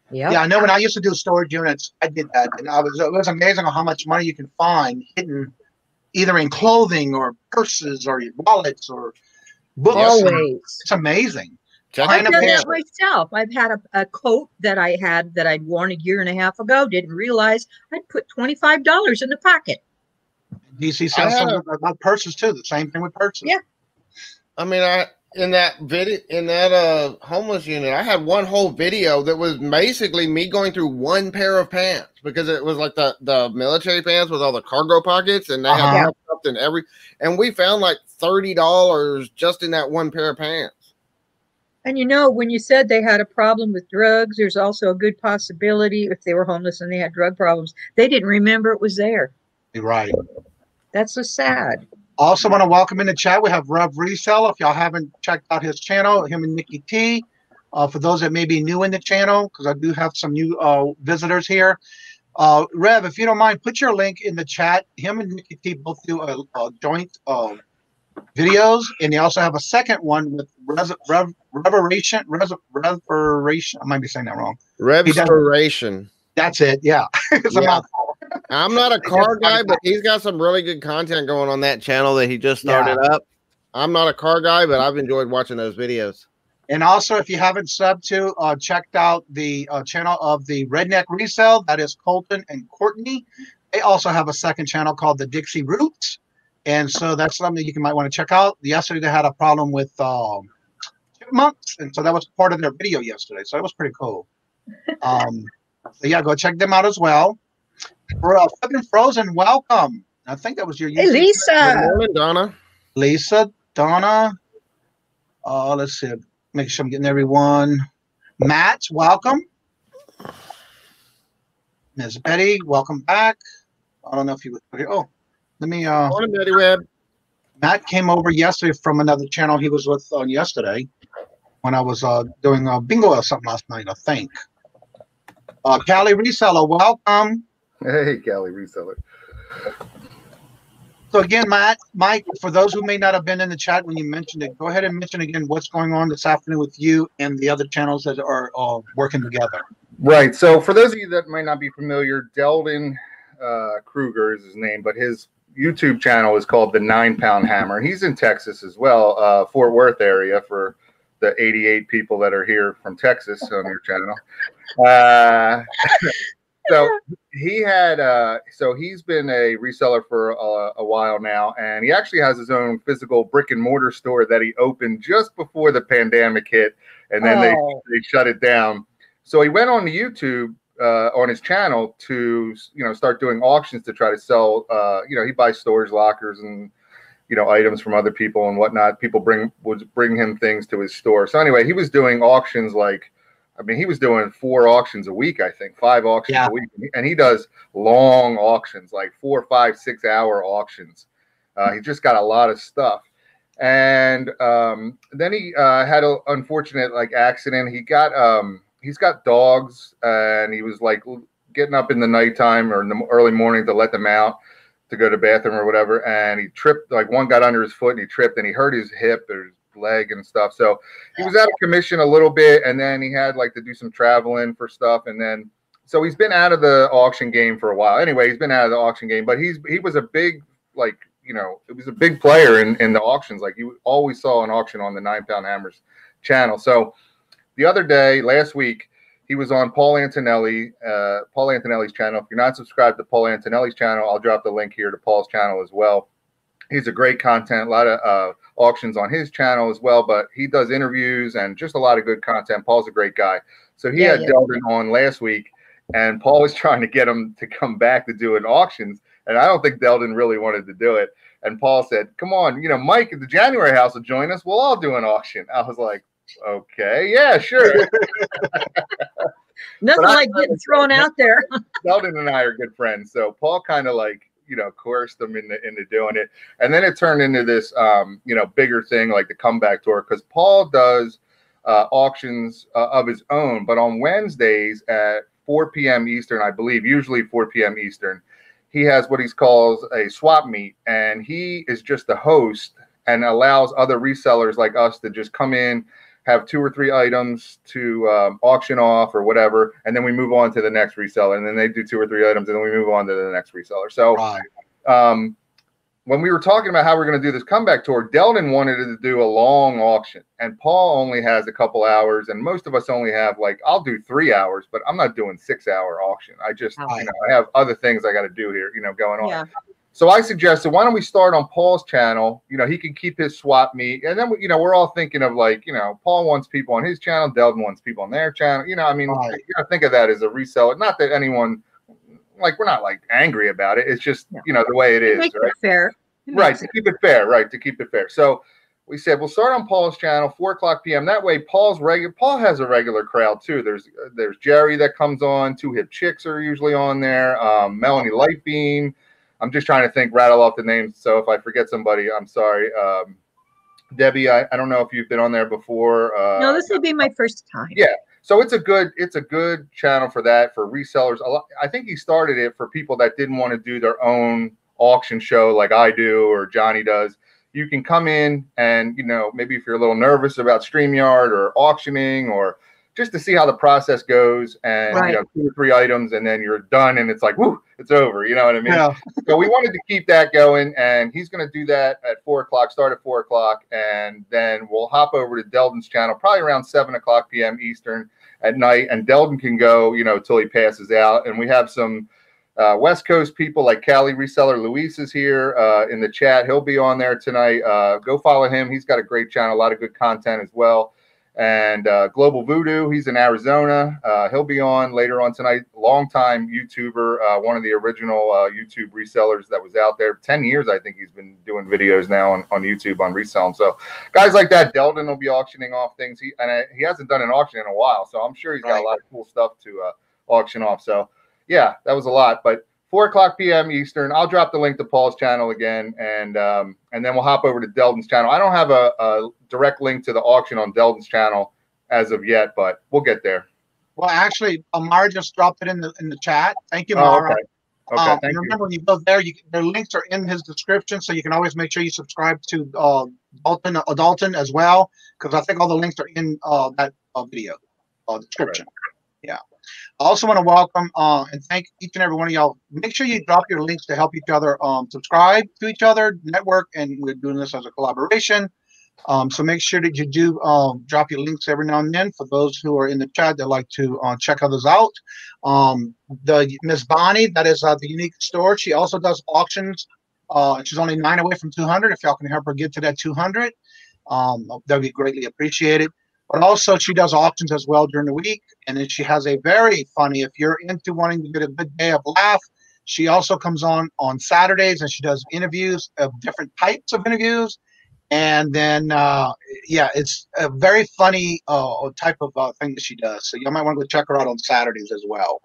Yeah, I know when I used to do storage units, I did that. And it was amazing how much money you can find hidden either in clothing or purses or wallets or books. Always. It's amazing. I've done that myself. I've had a coat that I had that I'd worn a year and a half ago. Didn't realize I'd put $25 in the pocket. DC says something about purses too. The same thing with purses. Yeah. I mean, in that video, in that homeless unit, I had one whole video that was basically me going through one pair of pants, because it was like the military pants with all the cargo pockets, and they had something and we found like $30 just in that one pair of pants. And you know, when you said they had a problem with drugs, there's also a good possibility if they were homeless and they had drug problems, they didn't remember it was there. Right. That's so sad. Also want to welcome in the chat, we have Rev Reseller. If y'all haven't checked out his channel, him and Nikki T. For those that may be new in the channel, because I do have some new visitors here. Rev, if you don't mind, put your link in the chat. Him and Nikki T both do a joint videos, and they also have a second one with Reveration. I might be saying that wrong. Restoration. That's it. Yeah. I'm not a car guy, but he's got some really good content going on that channel that he just started up. I'm not a car guy, but I've enjoyed watching those videos. And also, if you haven't subbed to, checked out the channel of the Redneck Resell, that is Colton and Courtney. They also have a second channel called the Dixie Roots. And so that's something you might want to check out. Yesterday, they had a problem with chipmunks. And so that was part of their video yesterday. So it was pretty cool. So yeah, go check them out as well. For Flippin' Frozen, welcome. I think that was your Hey, Lisa. Good morning, Donna. Lisa, Donna. Let's see. Make sure I'm getting everyone. Matt, welcome. Ms. Betty, welcome back. I don't know if you would. Oh, let me. Morning, Betty Webb. Matt came over yesterday from another channel he was with on yesterday when I was doing bingo or something last night, I think. Callie Reseller, welcome. Hey, Callie Reseller. So again, Mike, for those who may not have been in the chat when you mentioned it, go ahead and mention again what's going on this afternoon with you and the other channels that are working together. Right. So for those of you that might not be familiar, Deldon Kruger is his name, but his YouTube channel is called the 9 Pound Hammer. He's in Texas as well, Fort Worth area, for the 88 people that are here from Texas on your channel. So he had, so he's been a reseller for a while now, and he actually has his own physical brick and mortar store that he opened just before the pandemic hit, and then they shut it down. So he went on the YouTube on his channel to start doing auctions to try to sell. He buys storage lockers and items from other people and whatnot. People would bring him things to his store. So anyway, he was doing auctions he was doing 4 auctions a week, I think, 5 auctions a week. And he does long auctions, like 4, 5, 6 hour auctions. He just got a lot of stuff. And then he had an unfortunate accident. He's got dogs, and he was getting up in the nighttime or in the early morning to let them out to go to the bathroom or whatever. And he tripped, one got under his foot and he tripped and he hurt his hip or his leg and stuff. So he was out of commission a little bit, and then he had to do some traveling for stuff, and then so he's been out of the auction game for a while. Anyway, he's been out of the auction game, but he was a big it was a big player in the auctions. You always saw an auction on the 9 Pound Hammers channel. So the other day, last week, he was on Paul Antonelli's channel. If you're not subscribed to Paul Antonelli's channel, I'll drop the link here to Paul's channel as well. He's a great content, a lot of auctions on his channel as well, but he does interviews and just a lot of good content. Paul's a great guy. So he had Deldon on last week, and Paul was trying to get him to come back to doing auctions, and I don't think Deldon really wanted to do it. And Paul said, come on, Mike at the January house will join us. We'll all do an auction. I was like, okay, yeah, sure. Nothing like getting thrown out there. Deldon and I are good friends, so Paul kind of coerced them into doing it. And then it turned into this, bigger thing, like the comeback tour, because Paul does auctions of his own, but on Wednesdays at 4 p.m. Eastern, I believe, usually 4 p.m. Eastern, he has what he calls a swap meet, and he is just the host and allows other resellers like us to just come in, have 2 or 3 items to auction off or whatever, and then we move on to the next reseller, and then they do 2 or 3 items, and then we move on to the next reseller. So when we were talking about how we're going to do this comeback tour, Deldon wanted to do a long auction, and Paul only has a couple hours, and most of us only have I'll do 3 hours, but I'm not doing 6-hour auction. I just I have other things I got to do here, going on. Yeah. So I suggested, why don't we start on Paul's channel? You know, he can keep his swap meet. And then, you know, we're all thinking of like, you know, Paul wants people on his channel, Delvin wants people on their channel. You know, I mean, you got to think of that as a reseller. Not that anyone, like, we're not like angry about it. It's just, you know, the way it is. Make right? it fair. Right. To keep it fair. Right. To keep it fair. So we said, we'll start on Paul's channel, 4:00 p.m. That way, Paul has a regular crowd too. There's Jerry that comes on. Two Hip Chicks are usually on there. Melanie Lightbeam. I'm just trying to rattle off the names. So if I forget somebody, I'm sorry. Debbie, I don't know if you've been on there before. No, this would be my first time. Yeah. So it's a good channel for that, for resellers. I think he started it for people that didn't want to do their own auction show like I do or Johnny does. You can come in and, you know, maybe if you're a little nervous about StreamYard or auctioning, or just to see how the process goes, and you know, 2 or 3 items, and then you're done, and it's like, whoo, it's over. You know what I mean? Yeah. So we wanted to keep that going, and he's going to do that at 4:00. Start at 4:00, and then we'll hop over to Delvin's channel probably around 7:00 p.m. Eastern at night, and Delvin can go, you know, till he passes out. And we have some West Coast people like Cali Reseller Luis is here in the chat. He'll be on there tonight. Go follow him. He's got a great channel, a lot of good content as well. And Global Voodoo, he's in Arizona. He'll be on later on tonight. Longtime YouTuber, one of the original YouTube resellers that was out there. 10 years, I think he's been doing videos now on YouTube on reselling. So guys like that. Delvin will be auctioning off things. He hasn't done an auction in a while, so I'm sure he's got a lot of cool stuff to auction off. So yeah, that was a lot. But 4:00 p.m. Eastern. I'll drop the link to Paul's channel again, and then we'll hop over to Delvin's channel. I don't have a direct link to the auction on Delvin's channel as of yet, but we'll get there. Well, actually, Mara just dropped it in the chat. Thank you, Mara. Okay. Thank you. Remember, when you go there, their links are in his description, so you can always make sure you subscribe to Dalton as well, because I think all the links are in that video description. Right. Yeah. I also want to welcome and thank each and every one of y'all. Make sure you drop your links to help each other subscribe to each other, network, and we're doing this as a collaboration. So make sure that you do drop your links every now and then for those who are in the chat that like to check others out. The Miss Bonnie, that is the Unique store. She also does auctions. She's only 9 away from 200. If y'all can help her get to that 200, that'd be greatly appreciated. But also, she does auctions as well during the week. And then she has a very funny, if you're into wanting to get a good day of laugh, she also comes on Saturdays, and she does interviews of different types of interviews. And then, yeah, it's a very funny type of thing that she does. So you might want to go check her out on Saturdays as well.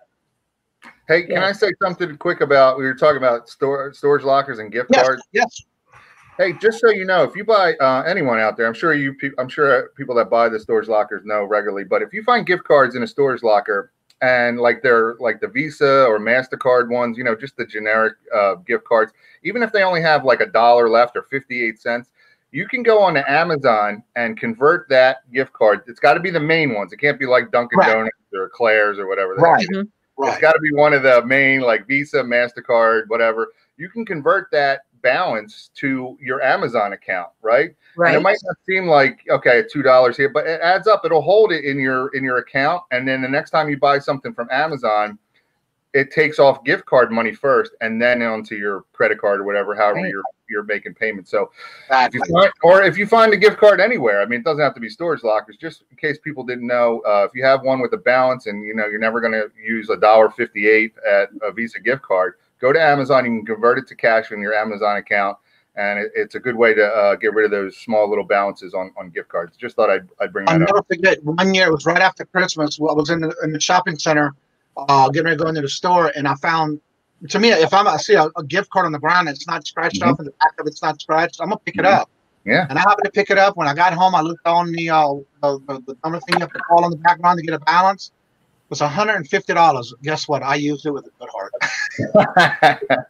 Hey, can I say something quick about, we were talking about storage lockers and gift cards? Yes. Hey, just so you know, if you buy anyone out there, I'm sure people that buy the storage lockers know regularly. But if you find gift cards in a storage locker, and like they're like the Visa or MasterCard ones, you know, just the generic gift cards, even if they only have like $1 left or 58 cents, you can go on to Amazon and convert that gift card. It's got to be the main ones. It can't be like Dunkin' Donuts or Claire's or whatever. It's got to be one of the main, like Visa, MasterCard, whatever. You can convert that balance to your Amazon account, right? And it might not seem like, okay, $2 here, but it adds up. It'll hold it in your account, and then the next time you buy something from Amazon, it takes off gift card money first, and then onto your credit card or whatever, however you're making payments. So if you find a gift card anywhere, I mean, it doesn't have to be storage lockers, just in case people didn't know, if you have one with a balance and you know you're never going to use $1.58 at a Visa gift card, go to Amazon. You can convert it to cash in your Amazon account, and it's a good way to get rid of those small little balances on gift cards. Just thought I'd bring that up. I'll never forget, one year, it was right after Christmas. I was in the shopping center, getting ready to go into the store, and I found, to me, if I see a gift card on the ground and it's not scratched off and the back of it's not scratched, I'm gonna pick it up. Yeah. And I happened to pick it up. When I got home, I looked on the number thing you have to call on the background to get a balance. It was $150. Guess what? I used it with a good heart.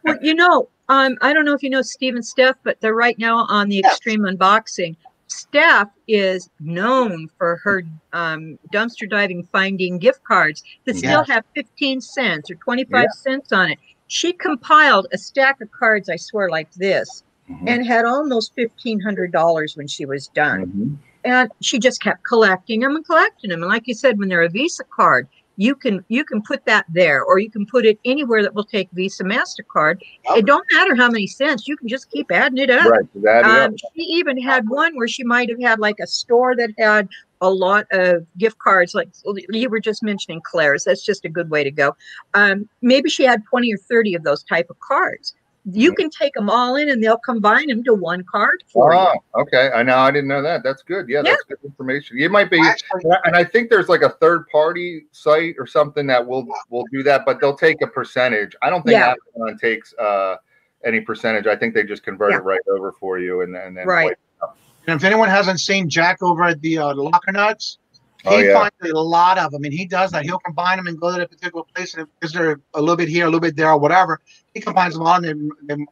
Well, you know, I don't know if you know Steve and Steph, but they're right now on the Extreme Unboxing. Steph is known for her dumpster diving, finding gift cards that still have 15 cents or 25 cents on it. She compiled a stack of cards, I swear, like this, and had almost $1,500 when she was done. And she just kept collecting them and collecting them. And like you said, when they're a Visa card, you can put that there, or you can put it anywhere that will take Visa, MasterCard. Yep. It don't matter how many cents. You can just keep adding it up. Right. Add it up. She even had one where she might have had like a store that had a lot of gift cards, like you were just mentioning Claire's. That's just a good way to go. Maybe she had 20 or 30 of those type of cards. You can take them all in and they'll combine them to one card for you. Okay. I didn't know that. That's good. Yeah, that's good information. It might be, and I think there's like a third party site or something that will do that, but they'll take a percentage. I don't think Amazon takes any percentage. I think they just convert it right over for you and then right. And if anyone hasn't seen Jack over at the Locker Nuts, he finds a lot of them, and he does that. He'll combine them and go to a particular place, and if they're a little bit here, a little bit there, or whatever, he combines them all and then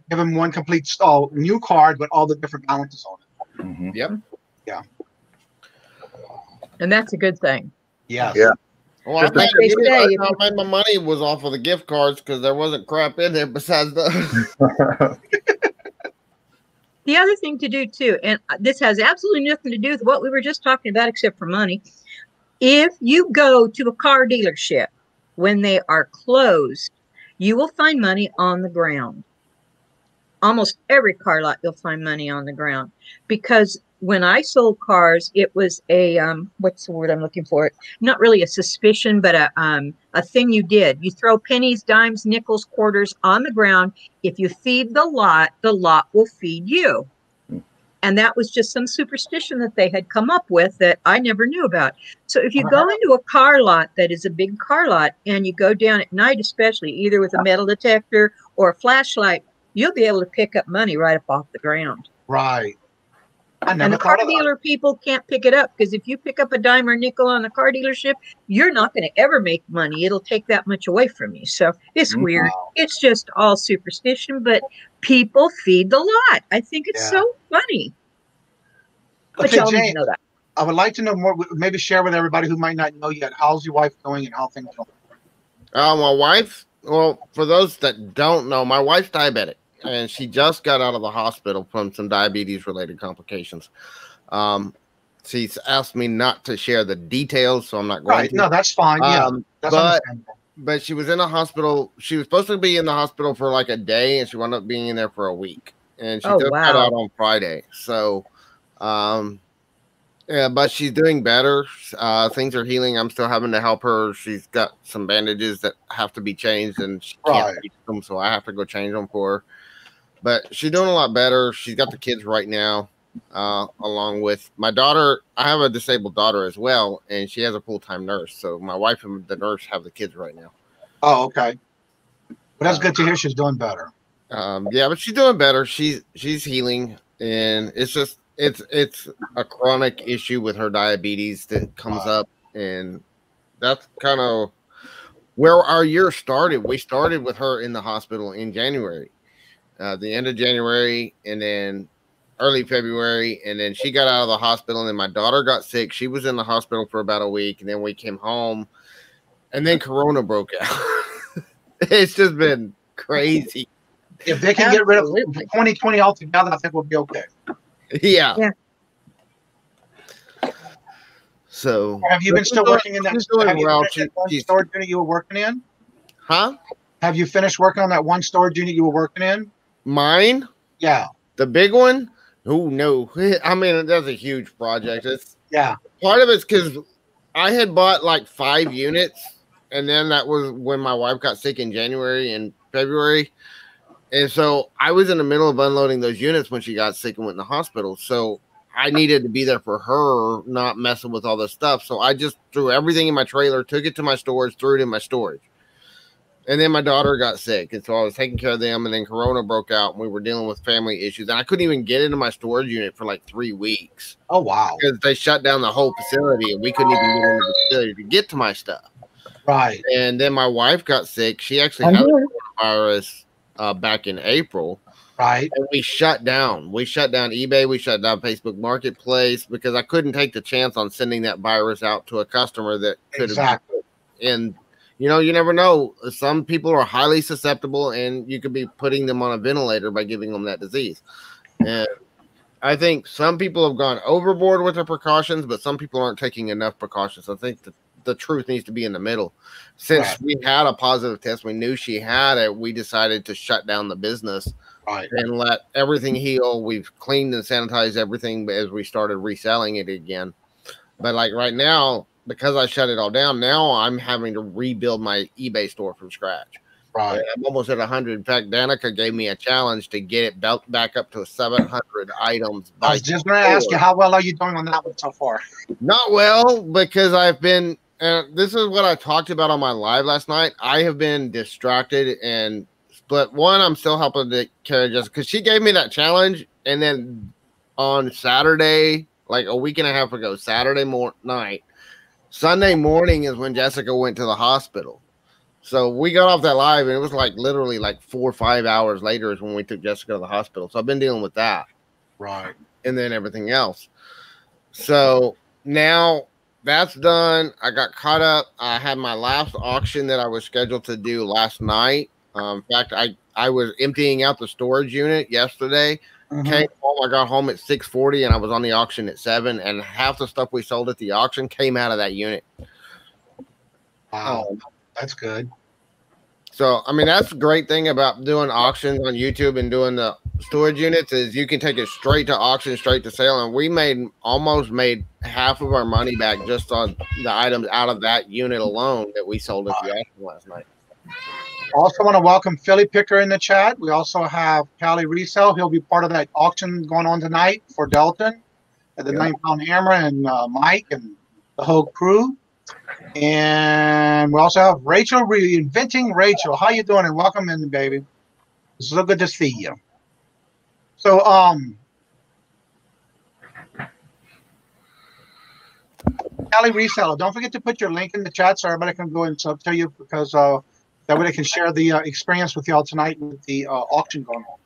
give him one complete new card with all the different balances on it. Mm-hmm. Yep. Yeah. And that's a good thing. Yes. Yeah. Well, I thought my money was off of the gift cards because there wasn't crap in there besides the. The other thing to do too, and this has absolutely nothing to do with what we were just talking about except for money. If you go to a car dealership when they are closed, you will find money on the ground. Almost every car lot, you'll find money on the ground. Because when I sold cars, it was a, what's the word I'm looking for? Not really a suspicion, but a thing you did. You throw pennies, dimes, nickels, quarters on the ground. If you feed the lot will feed you. And that was just some superstition that they had come up with that I never knew about. So if you go into a car lot that is a big car lot and you go down at night, especially either with a metal detector or a flashlight, you'll be able to pick up money right up off the ground. Right. And the car dealer people can't pick it up because if you pick up a dime or nickel on the car dealership, you're not going to ever make money. It'll take that much away from you. So it's weird. It's just all superstition, but people feed the lot. I think it's so funny. But y'all need to know that. I would like to know more. Maybe share with everybody who might not know yet. How's your wife doing and how things going? My wife. Well, for those that don't know, my wife's diabetic. And she just got out of the hospital from some diabetes-related complications. She's asked me not to share the details, so I'm not going to. No, that's fine. Yeah, that's understandable. But she was in a hospital. She was supposed to be in the hospital for like a day, and she wound up being in there for a week. And she just got out on Friday. So, yeah, but she's doing better. Things are healing. I'm still having to help her. She's got some bandages that have to be changed, and she can't reach them, so I have to go change them for her. But she's doing a lot better. She's got the kids right now, along with my daughter. I have a disabled daughter as well, and she has a full-time nurse. So my wife and the nurse have the kids right now. Oh, okay. Well, that's good to hear she's doing better. Yeah, but she's doing better. She's healing, and it's just it's a chronic issue with her diabetes that comes up, and that's kind of where our year started. We started with her in the hospital in January. The end of January and then early February, and then she got out of the hospital, and then my daughter got sick. She was in the hospital for about a week, and then we came home, and then Corona broke out. It's just been crazy. If they can get rid of 2020 altogether, I think we'll be okay. Yeah. So have you been still working in that storage unit you were working in? Huh? Have you finished working on that one storage unit you were working in? Mine? Yeah. The big one? Oh, no. I mean, that's a huge project. Part of it's because I had bought like 5 units, and then that was when my wife got sick in January and February. And so I was in the middle of unloading those units when she got sick and went in the hospital. So I needed to be there for her, not messing with all this stuff. So I just threw everything in my trailer, took it to my storage, threw it in my storage. And then my daughter got sick, and so I was taking care of them, and then Corona broke out, and we were dealing with family issues, and I couldn't even get into my storage unit for like 3 weeks. Oh, wow. Because they shut down the whole facility, and we couldn't even get into the facility to get to my stuff. Right. And then my wife got sick. She actually had the coronavirus back in April. Right. And we shut down. We shut down eBay. We shut down Facebook Marketplace because I couldn't take the chance on sending that virus out to a customer that could have. And you know, you never know. Some people are highly susceptible, and you could be putting them on a ventilator by giving them that disease. And I think some people have gone overboard with their precautions, but some people aren't taking enough precautions. I think the the truth needs to be in the middle. Since we had a positive test, we knew she had it. We decided to shut down the business and let everything heal. We've cleaned and sanitized everything as we started reselling it again. But like right now, because I shut it all down, now I'm having to rebuild my eBay store from scratch. Right. I'm almost at 100. In fact, Danica gave me a challenge to get it back up to 700 items. I was just going to ask you, how well are you doing on that one so far? Not well, because I've been, this is what I talked about on my live last night. I have been distracted and split. One, I'm still helping to carry Jessica because she gave me that challenge. And then on Saturday, like a week and a half ago, Saturday night, Sunday morning is when Jessica went to the hospital. So we got off that live, and it was like literally like 4 or 5 hours later is when we took Jessica to the hospital. So I've been dealing with that. Right. And then everything else. So now that's done. I got caught up. I had my last auction that I was scheduled to do last night. In fact, I was emptying out the storage unit yesterday. Came home. I got home at 6:40, and I was on the auction at 7. And half the stuff we sold at the auction came out of that unit. Wow, that's good. So, I mean, that's the great thing about doing auctions on YouTube and doing the storage units is you can take it straight to auction, straight to sale. And we almost made half of our money back just on the items out of that unit alone that we sold at the auction last night. Also want to welcome Philly Picker in the chat. We also have Cali Resell. He'll be part of that auction going on tonight for Delton at the 9-pound hammer, and Mike and the whole crew. And we also have Rachel, Reinventing Rachel. How you doing? And welcome in, baby. It's so good to see you. So, Cali Reseller, don't forget to put your link in the chat so everybody can go and sub to you, because that way they can share the experience with y'all tonight with the auction going on.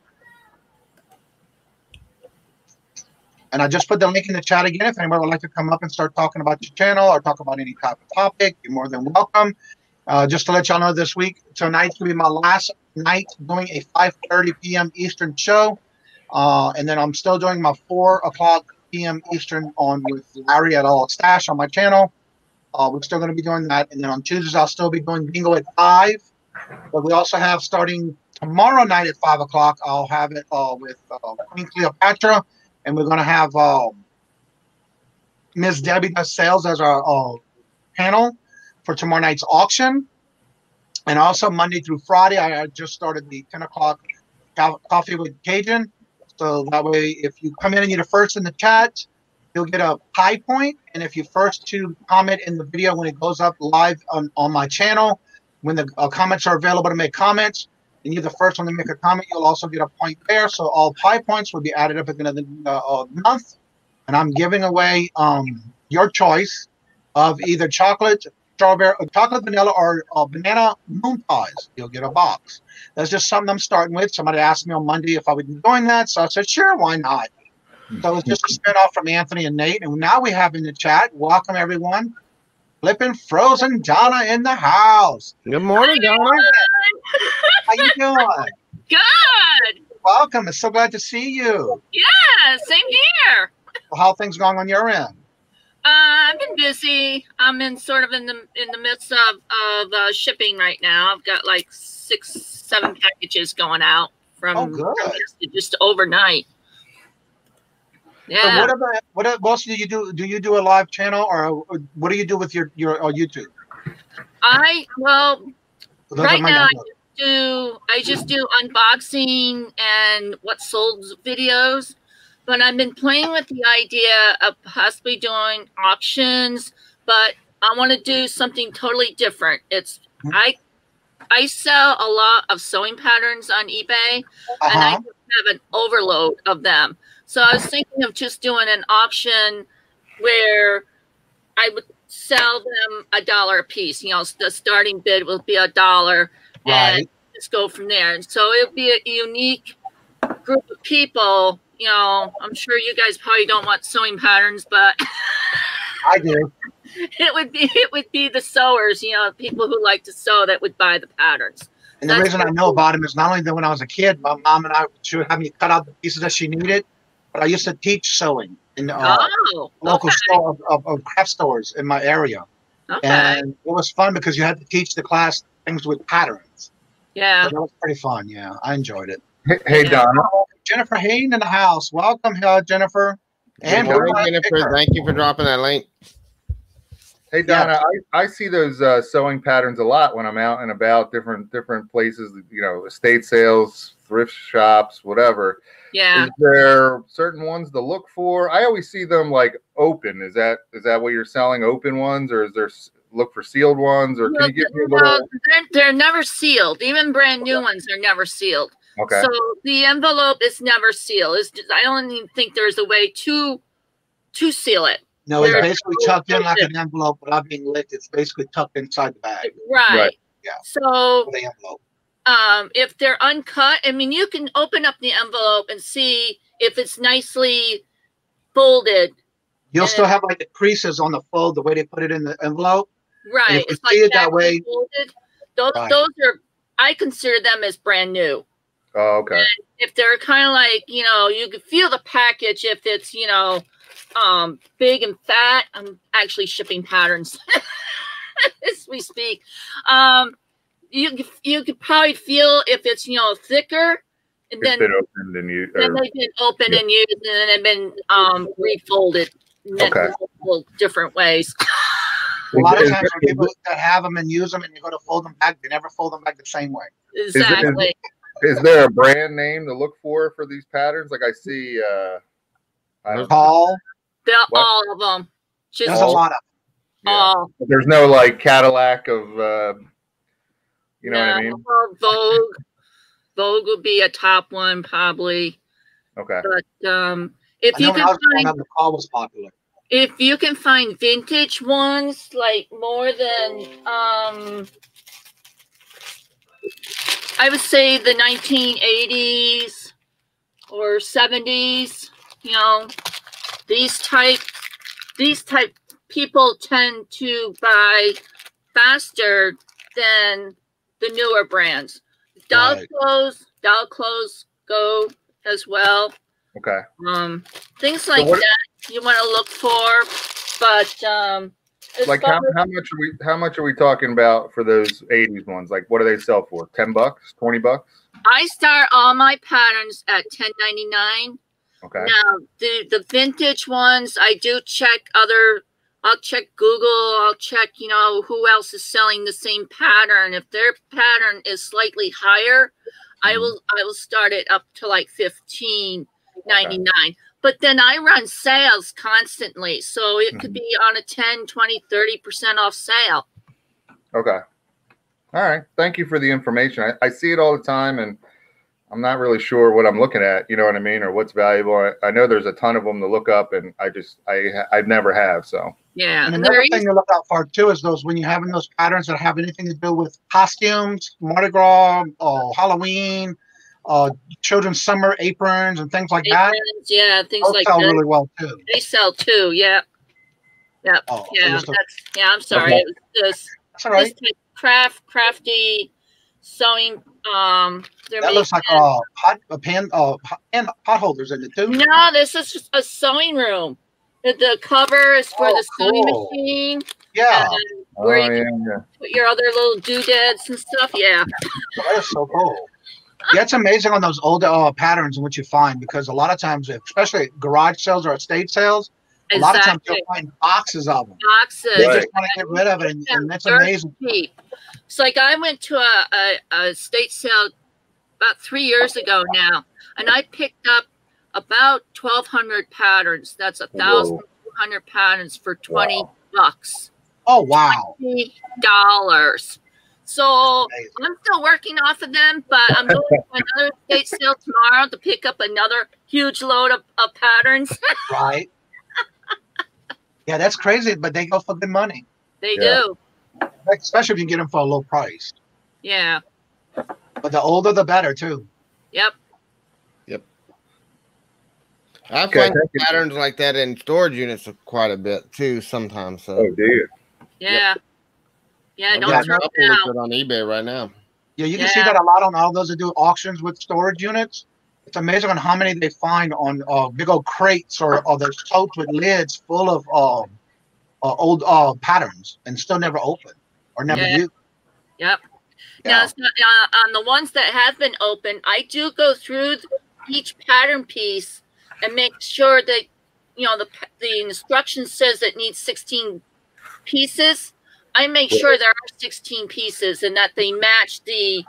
And I just put the link in the chat again. If anybody would like to come up and start talking about your channel or talk about any type of topic, you're more than welcome. Just to let y'all know, this week, tonight's going to be my last night doing a 5:30 p.m. Eastern show. And then I'm still doing my 4 o'clock p.m. Eastern on with Larry at All Stash on my channel. We're still going to be doing that. And then on Tuesdays, I'll still be doing bingo at 5. But we also have, starting tomorrow night at 5 o'clock, I'll have it with Queen Cleopatra. And we're going to have Ms. Debbie Does Sales as our panel for tomorrow night's auction. And also Monday through Friday, I just started the 10 o'clock coffee with Kajun. So that way, if you come in and you're the first in the chat, you'll get a high point. And if you first to comment in the video when it goes up live on my channel, when the comments are available to make comments, and you're the first one to make a comment, you'll also get a point there. So all high points will be added up at the end of the month. And I'm giving away your choice of either chocolate, strawberry, chocolate vanilla, or banana moon pies. You'll get a box. That's just something I'm starting with. Somebody asked me on Monday if I would be doing that. So I said, sure, why not? So it's just a spin-off from Anthony and Nate. And now we have in the chat, welcome everyone. Flipping Frozen Donna in the house. Good morning, Donna. How you doing? Good. Welcome. I'm so glad to see you. Yeah, same here. Well, how are things going on your end? I've been busy. I'm in the midst of shipping right now. I've got like 6-7 packages going out from just overnight. Yeah. So what else do you do? Do you do a live channel, or what do you do with your YouTube? Right now I just do unboxing and what sold videos, but I've been playing with the idea of possibly doing auctions, but I want to do something totally different. I sell a lot of sewing patterns on eBay, and I have an overload of them. So I was thinking of just doing an auction where I would sell them $1 a piece. You know, the starting bid will be $1, and just go from there. And so it would be a unique group of people. You know, I'm sure you guys probably don't want sewing patterns, but I do. It would be the sewers. You know, people who like to sew that would buy the patterns. And the reason I know about him is not only that when I was a kid, my mom and I would have me cut out the pieces that she needed, but I used to teach sewing in local store of craft stores in my area. Okay. And it was fun because you had to teach the class things with patterns. Yeah. So that was pretty fun. Yeah, I enjoyed it. Hey, Donna. Jennifer Hayden in the house. Welcome, Jennifer. And Jennifer, thank you for dropping that link. Hey, Donna, I see those sewing patterns a lot when I'm out and about different places, estate sales, thrift shops, whatever. Yeah. Is there certain ones to look for? I always see them like open. Is that what you're selling, open ones, or is there look for sealed ones? Or can you give me a little? They're never sealed. Even brand new ones are never sealed. Okay. So the envelope is never sealed. I don't even think there's a way to seal it. No, it's basically tucked in like an envelope without being licked. It's basically tucked inside the bag. Right. Yeah. So the envelope. If they're uncut, I mean, you can open up the envelope and see if it's nicely folded. You'll still have like the creases on the fold, the way they put it in the envelope. Right. It's like that way. Folded. Those are, I consider them as brand new. Oh, okay. And if they're kind of like, you can feel the package if it's, big and fat. I'm actually shipping patterns as we speak. You could probably feel if it's thicker, and then been opened and used. Then they've been opened and used, and then they've been refolded in multiple different ways. A lot of times for people that have them and use them, and you go to fold them back, they never fold them back the same way. Exactly. Is there a brand name to look for these patterns? Like I see, Paul. All of them. There's a lot of them. All. There's no like Cadillac of, you know what I mean? Vogue would be a top one probably. Okay. But if you can find, the Kaw was popular. If you can find vintage ones, like more than I would say the 1980s or 70s, these type people tend to buy faster than the newer brands. Doll clothes go as well. Okay. Things like that you want to look for, but like how much are we talking about for those 80s ones? Like what do they sell for? $10, $20? I start all my patterns at $10.99. Okay. Now the vintage ones, I do check I'll check Google, I'll check, who else is selling the same pattern. If their pattern is slightly higher, I will start it up to like $15.99. Okay. But then I run sales constantly. So it could be on a 10, 20, 30% off sale. Okay. All right. Thank you for the information. I see it all the time, and I'm not really sure what I'm looking at, you know what I mean, or what's valuable. I know there's a ton of them to look up, and I never have, so. Yeah. And another thing to look out for, too, is when you're having those patterns that have anything to do with costumes, Mardi Gras, Halloween, children's summer aprons and things like that. Yeah, things like that. They sell that. really well, too. They sell, too, yeah. Yeah, oh, I'm sorry. Okay. It was that's all right. This crafty sewing. That looks like pot holders in it, too. No, this is just a sewing room. The cover is for the sewing machine. Yeah. Where you can put your other little doodads and stuff. Yeah. That is so cool. Yeah, it's amazing on those old patterns and what you find, because a lot of times, especially at garage sales or estate sales, a lot of times you'll find boxes of them. Boxes. They just want to get rid of it, and that's amazing. Cheap. It's like I went to a estate sale about 3 years ago now, and I picked up about 1,200 patterns. That's 1,200 patterns for $20. Oh, wow. $20. So I'm still working off of them, but I'm going to another estate sale tomorrow to pick up another huge load of patterns. Right. Yeah, that's crazy, but they go for good money. They do. Especially if you get them for a low price. Yeah. But the older, the better, too. Yep. I find patterns like that in storage units quite a bit, too, sometimes. So. Oh, do you? Yeah. Yeah, don't throw it out. On eBay right now. Yeah, you can see that a lot on all those that do auctions with storage units. It's amazing on how many they find on big old crates or those totes with lids full of old patterns and still never open or never used. Yep. Now, on the ones that have been open, I do go through each pattern piece and make sure that, you know, the instruction says it needs 16 pieces. I make sure there are 16 pieces and that they match the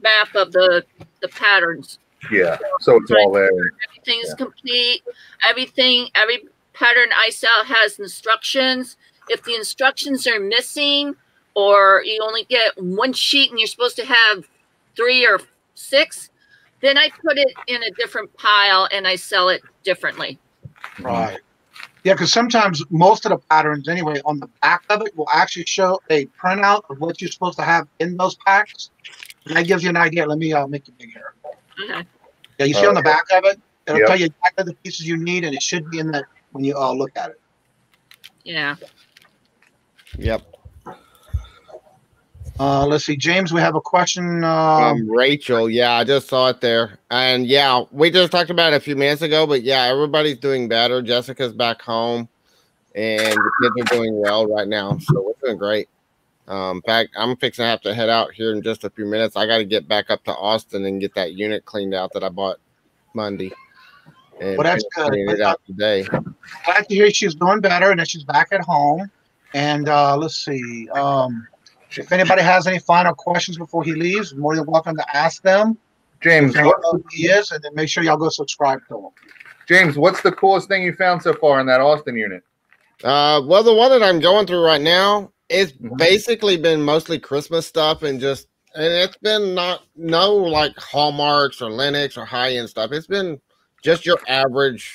map of the patterns. Yeah, so it's all there. Everything's complete. Every pattern I sell has instructions. If the instructions are missing, or you only get one sheet and you're supposed to have 3 or 6, then I put it in a different pile and I sell it differently. Right. Yeah, because sometimes most of the patterns anyway on the back of it will actually show a printout of what you're supposed to have in those packs. And that gives you an idea. Let me make it big here. Okay. Yeah, you see on the back of it, it'll tell you exactly the pieces you need, and it should be in that when you look at it. Yeah. Yep. Let's see, James, we have a question. Rachel, yeah, I just saw it there. And yeah, we just talked about it a few minutes ago, but yeah, everybody's doing better. Jessica's back home and the kids are doing well right now. So we're doing great. In fact, I'm fixing to have to head out here in just a few minutes. I got to get back up to Austin and get that unit cleaned out that I bought Monday. And well, that's good. It out today. Glad to hear she's doing better and that she's back at home. And let's see. If anybody has any final questions before he leaves, more than welcome to ask them. James, what he is, and then make sure y'all go subscribe to him. James, what's the coolest thing you found so far in that Austin unit? Well, the one that I'm going through right now, it's basically been mostly Christmas stuff and it's been no like Hallmarks or Lennox or high-end stuff. It's been just your average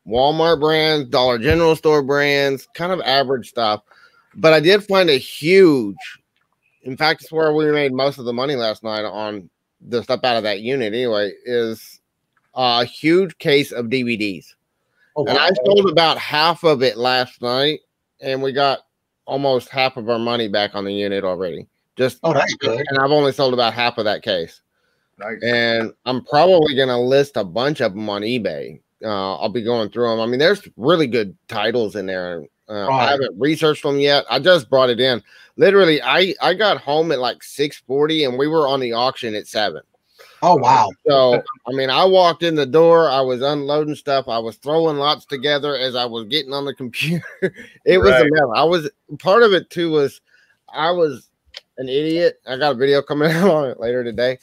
Walmart brands, Dollar General store brands, kind of average stuff. But I did find a huge, in fact, it's where we made most of the money last night on the stuff out of that unit anyway, is a huge case of DVDs. Oh, wow. And I sold about half of it last night, and we got almost half of our money back on the unit already. That's good. And I've only sold about half of that case. Nice. And I'm probably going to list a bunch of them on eBay. I'll be going through them. I mean, there's really good titles in there. I haven't researched them yet. I just brought it in. Literally, I got home at like 6:40, and we were on the auction at 7. Oh, wow. So, I mean, I walked in the door. I was unloading stuff. I was throwing lots together as I was getting on the computer. It was a mess. Part of it, too, was I was an idiot. I got a video coming out on it later today.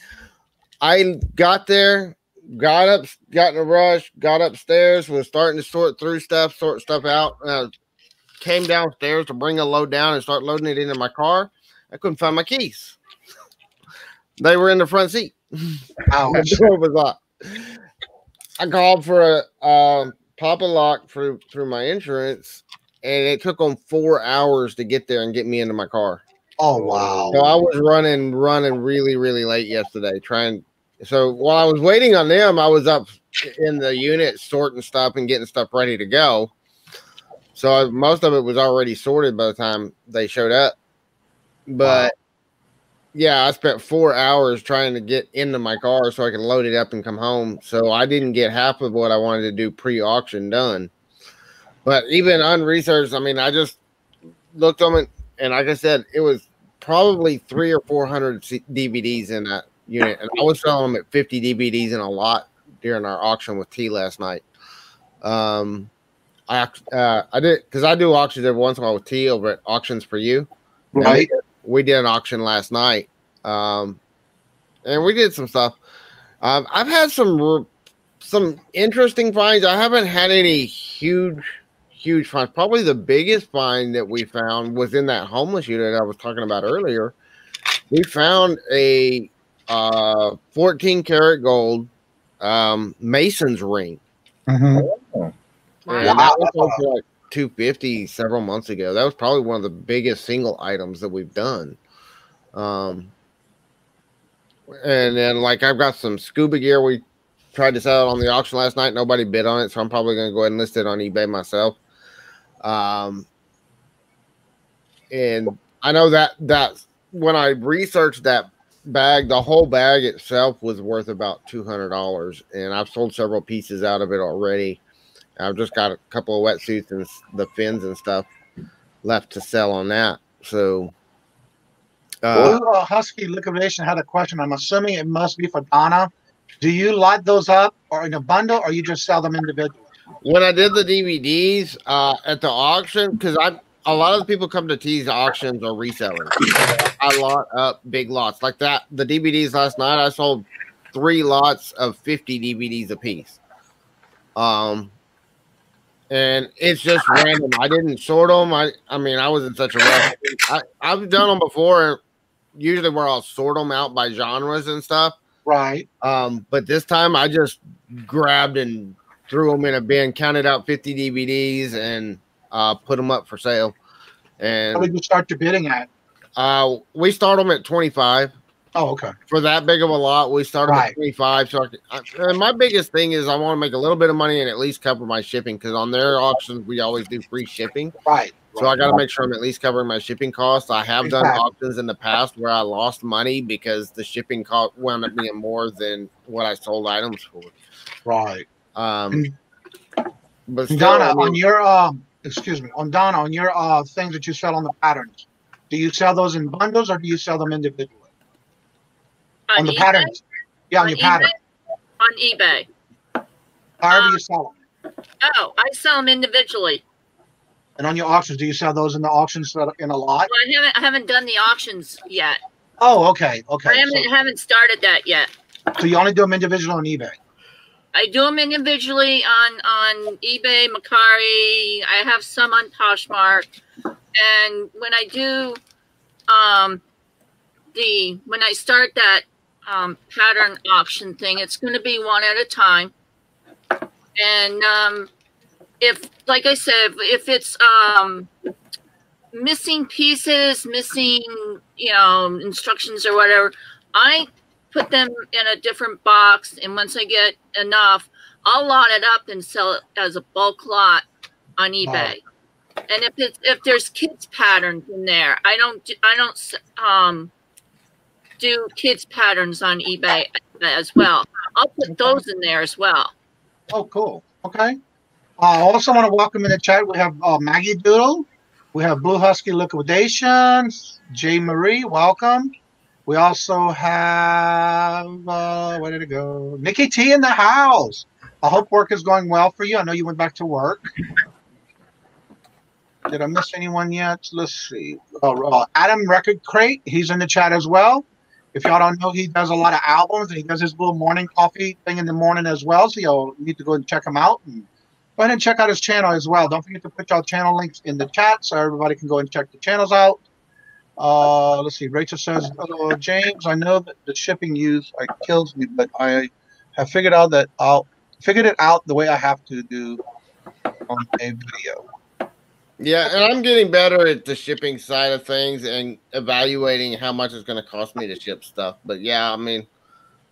I got there, got in a rush, got upstairs, was starting to sort stuff out. Came downstairs to bring a load down and start loading it into my car. I couldn't find my keys. They were in the front seat. The door was locked. I called for a pop a lock through my insurance, and it took them 4 hours to get there and get me into my car. Oh, wow. So I was running really, really late yesterday So while I was waiting on them, I was up in the unit sorting stuff and getting stuff ready to go. So most of it was already sorted by the time they showed up. But yeah, I spent 4 hours trying to get into my car so I could load it up and come home. So I didn't get half of what I wanted to do pre-auction done. But even unresearched, I mean, I just looked on it, and like I said, it was probably 300 or 400 DVDs in that unit. And I was selling them at 50 DVDs in a lot during our auction with T last night. I did, because I do auctions every once in a while with T over at Auctions for You. Right. We did an auction last night, and we did some stuff. I've had some interesting finds. I haven't had any huge finds. Probably the biggest find that we found was in that homeless unit I was talking about earlier. We found a 14 karat gold Mason's ring. Mm-hmm. And that was for like $250 several months ago. That was probably one of the biggest single items that we've done. And then like I've got some scuba gear we tried to sell it on the auction last night. Nobody bid on it, so I'm probably going to go ahead and list it on eBay myself. And I know that when I researched that bag, the whole bag itself was worth about $200, and I've sold several pieces out of it already. I've just got a couple of wetsuits and the fins and stuff left to sell on that. So, Husky Liquidation had a question. I'm assuming it must be for Donna. Do you lot those up or in a bundle, or you just sell them individually? When I did the DVDs at the auction, because a lot of the people come to T's auctions or resellers. I lot up big lots like that. The DVDs last night, I sold 3 lots of 50 DVDs a piece. And it's just random. I didn't sort them. I mean, I was in such a rush. I've done them before, usually where I'll sort them out by genres and stuff. Right. But this time I just grabbed and threw them in a bin, counted out 50 DVDs, and put them up for sale. And how did you start your bidding at? We start them at 25. Oh, okay. For that big of a lot, we started at 25. So and my biggest thing is I want to make a little bit of money and at least cover my shipping, because on their auctions we always do free shipping. Right. So I got to make sure I'm at least covering my shipping costs. I have done auctions in the past where I lost money because the shipping cost wound up being more than what I sold items for. Right. But still, Donna, on your Donna, on your things that you sell on the patterns, do you sell those in bundles or do you sell them individually? On the patterns. Yeah, on your patterns. On eBay. However you sell them. Oh, I sell them individually. And on your auctions, do you sell those in the auctions in a lot? Well, I haven't done the auctions yet. Oh, okay. Okay. I haven't started that yet. So you only do them individually on eBay? I do them individually on eBay, Mercari. I have some on Poshmark. And when I do when I start that pattern auction thing, it's going to be one at a time. And if, like I said, if it's missing pieces, missing, instructions or whatever, I put them in a different box. And once I get enough, I'll lot it up and sell it as a bulk lot on eBay. Oh. And if there's kids patterns in there, I don't do kids patterns on eBay as well. I'll put those in there as well. Oh, cool. Okay. I also want to welcome in the chat. We have Maggie Doodle. We have Blue Husky Liquidations. J Marie, welcome. We also have, where did it go? Nikki T in the house. I hope work is going well for you. I know you went back to work. Did I miss anyone yet? Let's see. Adam Record Crate, he's in the chat as well. If y'all don't know, he does a lot of albums, and he does his little morning coffee thing in the morning as well. So you'll need to go and check him out. And go ahead and check out his channel as well. Don't forget to put y'all channel links in the chat so everybody can go and check the channels out. Let's see. Rachel says, James, I know that the shipping use kills me, but I have figured out that figured it out the way I have to do on a video. Yeah, and I'm getting better at the shipping side of things and evaluating how much it's going to cost me to ship stuff. But yeah, I mean,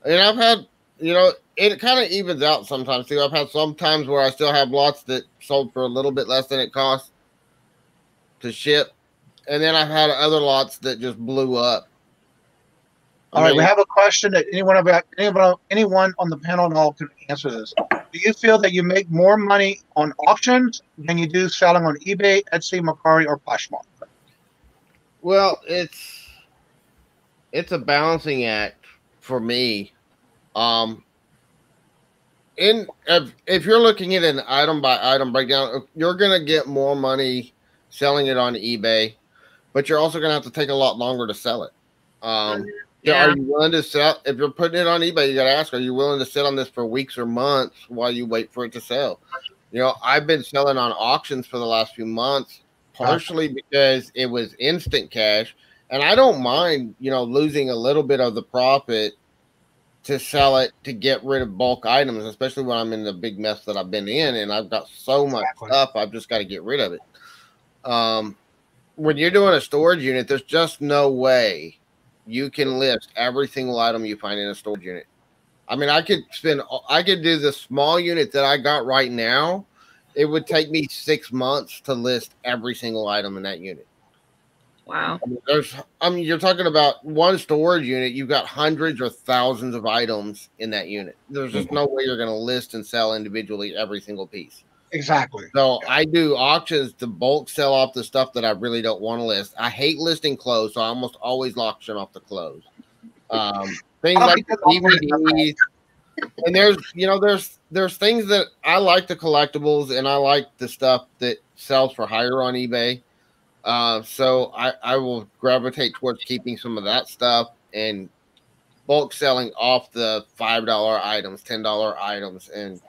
and I've had, it kind of evens out sometimes too. I've had some times where I still have lots that sold for a little bit less than it costs to ship. And then I've had other lots that just blew up. All right, we have a question that anyone on the panel and all can answer this. Do you feel that you make more money on auctions than you do selling on eBay, Etsy, Mercari, or Poshmark? Well, it's a balancing act for me. If you're looking at an item by item breakdown, you're gonna get more money selling it on eBay, but you're also gonna have to take a lot longer to sell it. Yeah. Are you willing to sell? If you're putting it on eBay, you got to ask, are you willing to sit on this for weeks or months while you wait for it to sell? I've been selling on auctions for the last few months, partially because it was instant cash. And I don't mind, losing a little bit of the profit to sell it to get rid of bulk items, especially when I'm in the big mess that I've been in. And I've got so much stuff, I've just got to get rid of it. When you're doing a storage unit, there's just no way you can list every single item you find in a storage unit. I mean, I could do the small unit that I got right now. It would take me 6 months to list every single item in that unit. Wow. You're talking about one storage unit. You've got hundreds or thousands of items in that unit. There's just no way you're going to list and sell individually every single piece. Exactly. So I do auctions to bulk sell off the stuff that I really don't want to list. I hate listing clothes, so I almost always auction off the clothes. Things like DVDs. And there's things that I like, the collectibles, and I like the stuff that sells for higher on eBay. So I will gravitate towards keeping some of that stuff and bulk selling off the $5 items, $10 items, and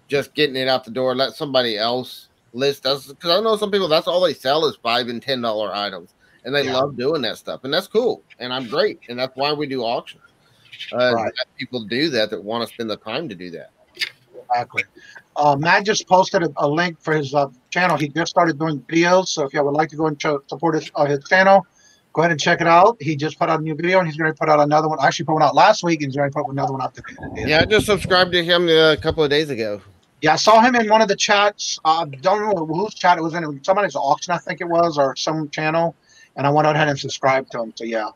just getting it out the door. Let somebody else list us, because I know some people that's all they sell is $5 and $10 items, and they love doing that stuff, and that's cool, and I'm great, and that's why we do auctions. Right. People do that want to spend the time to do that. Exactly. Matt just posted a link for his channel. He just started doing videos, so if you would like to go and support his channel, go ahead and check it out. He just put out a new video, and he's going to put out another one. Actually, put one out last week, and he's going to put another one out today. Yeah, I just subscribed to him a couple of days ago. Yeah, I saw him in one of the chats. I don't know whose chat it was in. It was somebody's auction, I think it was, or some channel, and I went ahead and subscribed to him. So yeah.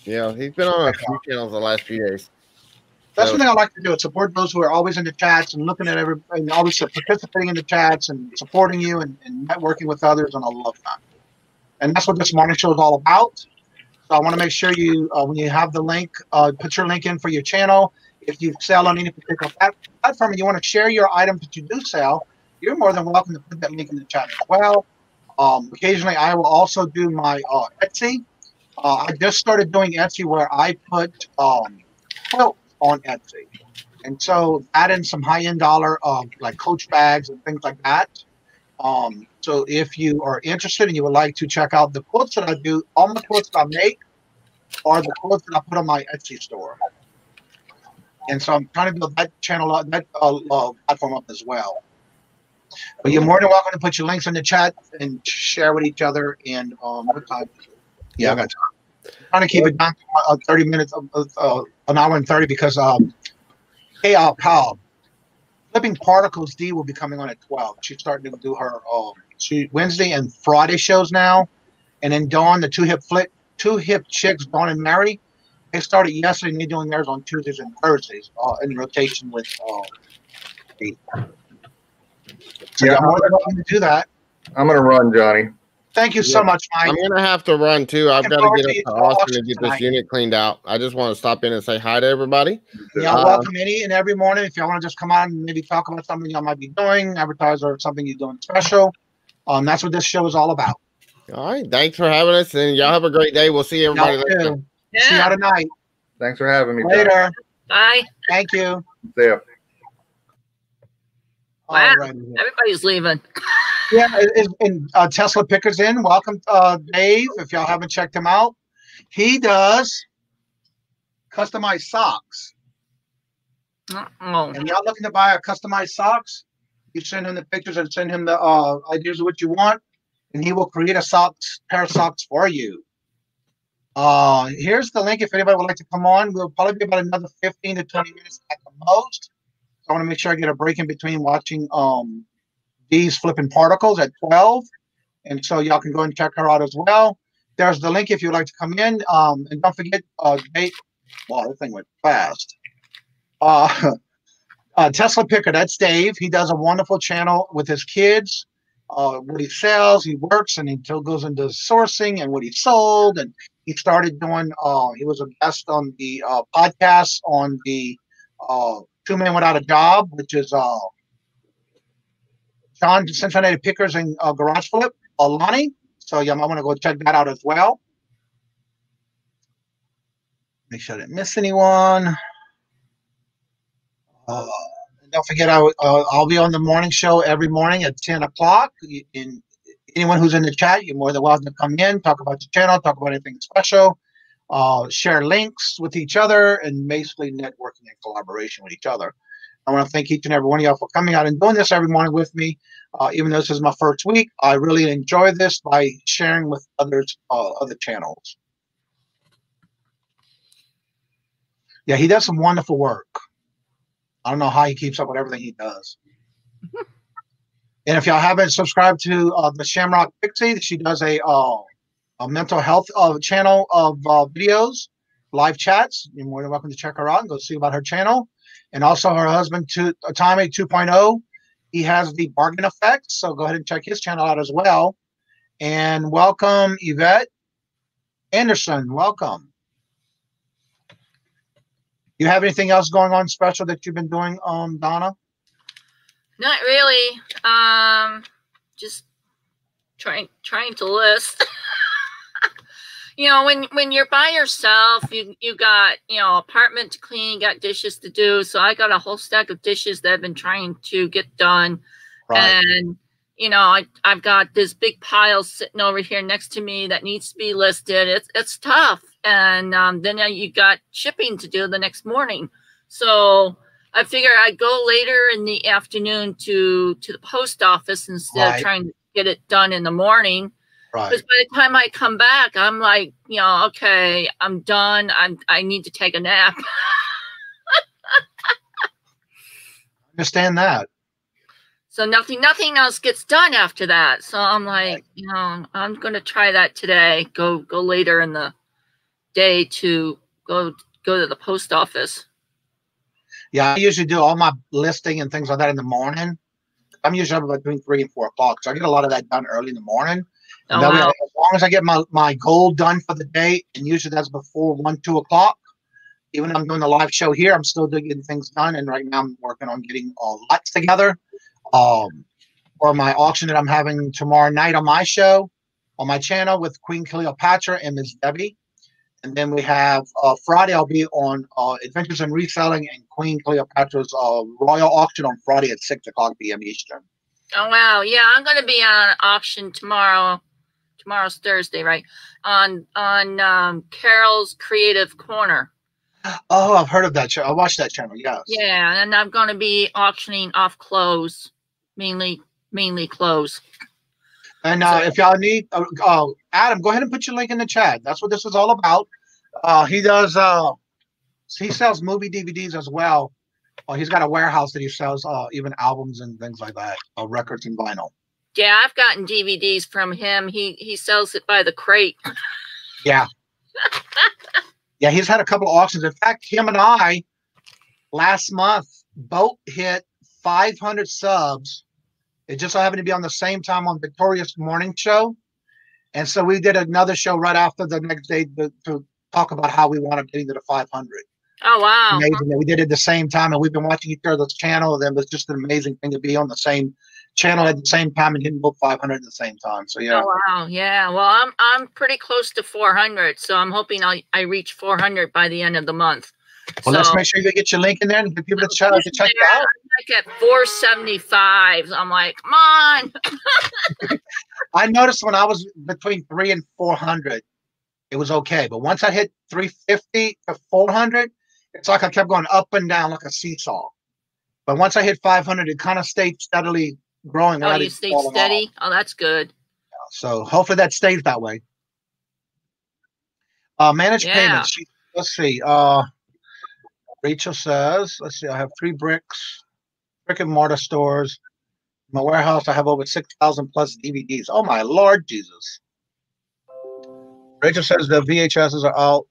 Yeah, he's been on a few channels the last few days. That's one thing I like to do, is support those who are always in the chats and looking at and always participating in the chats and supporting you and networking with others, and I love that. And that's what this morning show is all about. So I want to make sure you, when you have the link, put your link in for your channel. If you sell on any particular platform and you want to share your items that you do sell, you're more than welcome to put that link in the chat as well. Occasionally, I will also do my Etsy. I just started doing Etsy where I put quilts on Etsy. And so adding some high-end dollar like Coach bags and things like that. So if you are interested and you would like to check out the quilts that I do, all the quilts that I make are the quilts that I put on my Etsy store. And so I'm trying to build that channel up, that platform up as well. But you're more than welcome to put your links in the chat and share with each other. And what time? Yeah, I got time. I'm trying to keep it down to 30 minutes, an hour and 30, because hey, pal, Flipping Particles D will be coming on at 12. She's starting to do her Wednesday and Friday shows now. And then Dawn, the two hip chicks, Dawn and Mary, they started yesterday, and they're doing theirs on Tuesdays and Thursdays in rotation with me. So yeah, I'm more than welcome to do that. I'm going to run, Johnny. Thank you so much, Mike. I'm going to have to run, too. I've got to get up to Austin and get this unit cleaned out. I just want to stop in and say hi to everybody. Y'all welcome any and every morning. If y'all want to just come on and maybe talk about something y'all might be doing, advertise or something you're doing special, that's what this show is all about. All right. Thanks for having us, and y'all have a great day. We'll see everybody later. Yeah. See y'all tonight. Thanks for having me. Later. John. Bye. Thank you. See ya. Wow. Everybody's leaving. Yeah, and Tesla Picker's in. Welcome, Dave. If y'all haven't checked him out, he does customized socks. And y'all looking to buy a customized socks? You send him the pictures and send him the ideas of what you want, and he will create a pair of socks for you. Here's the link if anybody would like to come on. We'll probably be about another 15 to 20 minutes at the most. I want to make sure I get a break in between watching these Flipping Particles at 12. And so y'all can go and check her out as well. There's the link if you'd like to come in. And don't forget, Dave. Wow, that thing went fast. Tesla Picker, that's Dave. He does a wonderful channel with his kids. What he sells, he works, and he goes into sourcing and what he sold. And he started doing, he was a guest on the podcast on the 2 Men Without a Job, which is John Cincinnati Pickers and Garage Flip, Lonnie. So yeah, I want to go check that out as well. Make sure I didn't miss anyone. Don't forget, I'll be on the morning show every morning at 10 o'clock. And anyone who's in the chat, you're more than welcome to come in, talk about your channel, talk about anything special, share links with each other, and basically networking and collaboration with each other. I want to thank each and every one of y'all for coming out and doing this every morning with me. Even though this is my first week, I really enjoy this by sharing with others, other channels. Yeah, he does some wonderful work. I don't know how he keeps up with everything he does. And if y'all haven't subscribed to the Shamrock Pixie, she does a mental health channel of videos, live chats. You're more than welcome to check her out and go see about her channel. And also her husband, Tommy 2.0. He has the bargain effect, so go ahead and check his channel out as well. And welcome, Yvette Anderson. Welcome. You have anything else going on special that you've been doing, Donna? Not really. Just trying to list. You know, when you're by yourself, you got, you know, apartment to clean, got dishes to do. So I got a whole stack of dishes that I've been trying to get done. Right. And, you know, I've got this big pile sitting over here next to me that needs to be listed. It's tough. And then you got shipping to do the next morning. So I figure I'd go later in the afternoon to the post office instead of trying to get it done in the morning. Right. Because by the time I come back, I'm like, you know, okay, I'm done. I need to take a nap. Understand that. So nothing else gets done after that. So I'm like, you know, I'm going to try that today. Go later in the day to go to the post office. Yeah, I usually do all my listing and things like that in the morning. I'm usually up between 3 and 4 o'clock, so I get a lot of that done early in the morning. And as long as I get my goal done for the day, and usually that's before 1, 2 o'clock. Even though I'm doing the live show here, I'm still getting things done. And right now I'm working on getting lots together for my auction that I'm having tomorrow night on my show, on my channel with Queen Cleopatra and Ms. Debbie. And then we have Friday, I'll be on Adventures in Reselling and Queen Cleopatra's Royal Auction on Friday at 6 o'clock p.m. Eastern. Oh, wow. Yeah, I'm going to be on an auction tomorrow. Tomorrow's Thursday, right? On Carol's Creative Corner. Oh, I've heard of that show. I watched that channel, yes. Yeah, and I'm going to be auctioning off clothes, mainly clothes. And if y'all need, Adam, go ahead and put your link in the chat. That's what this is all about. He does, he sells movie DVDs as well. He's got a warehouse that he sells even albums and things like that, records and vinyl. Yeah, I've gotten DVDs from him. He sells it by the crate. Yeah. Yeah, he's had a couple of auctions. In fact, him and I, last month, both hit 500 subs. It just so happened to be on the same time on Victoria's morning show. And so we did another show right after the next day to talk about how we wanted getting to the 500. Oh, wow. Amazing that we did it at the same time. And we've been watching each other's channel. And it was just an amazing thing to be on the same channel at the same time and hitting both 500 at the same time. So, yeah. Oh, wow. Yeah. Well, I'm pretty close to 400. So I'm hoping I reach 400 by the end of the month. Well, let's make sure you get your link in there and get people to check it out. I'm like at 475. I'm like, come on. I noticed when I was between 300 and 400, it was okay. But once I hit 350 to 400, it's like I kept going up and down like a seesaw. But once I hit 500, it kind of stayed steadily growing. Oh, you stayed steady? Oh, that's good. So hopefully that stays that way. Managed payments. Let's see. Rachel says, let's see, I have 3 brick and mortar stores. In my warehouse, I have over 6,000 plus DVDs. Oh, my Lord Jesus. Rachel says the VHSs are out.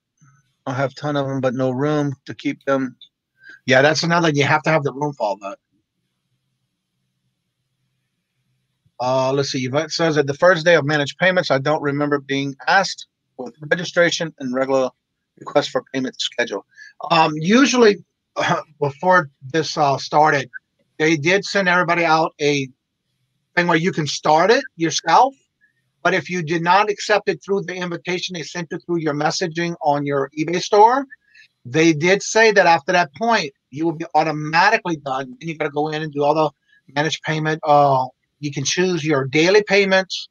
I have a ton of them, but no room to keep them. Yeah, that's another. You have to have the room for all that. Let's see. Yvette says that the first day of managed payments, I don't remember being asked with registration and regular request for payment schedule. Usually, before this started, they did send everybody out a thing where you can start it yourself. But if you did not accept it through the invitation, they sent it through your messaging on your eBay store. They did say that after that point, you will be automatically done. And you got to go in and do all the managed payment. You can choose your daily payments,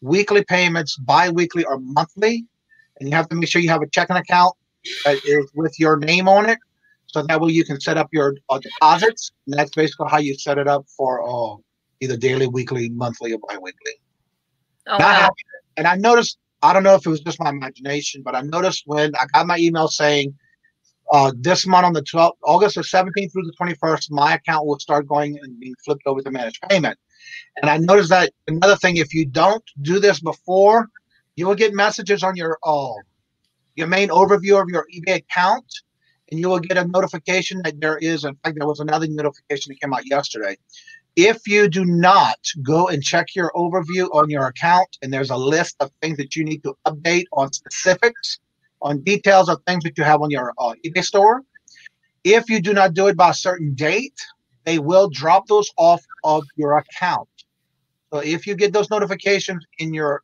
weekly payments, bi-weekly, or monthly. And you have to make sure you have a checking account that is with your name on it. So that way you can set up your deposits. And that's basically how you set it up for either daily, weekly, monthly, or bi-weekly. Oh, wow. And I noticed, I don't know if it was just my imagination, but I noticed when I got my email saying this month on the 12th, August the 17th through the 21st, my account will start going and being flipped over to managed payment. And I noticed that another thing, if you don't do this before, you will get messages on your main overview of your eBay account, and you will get a notification that there is, in fact, there was another notification that came out yesterday. If you do not go and check your overview on your account, and there's a list of things that you need to update on specifics, on details of things that you have on your eBay store, if you do not do it by a certain date, they will drop those off of your account. So if you get those notifications in your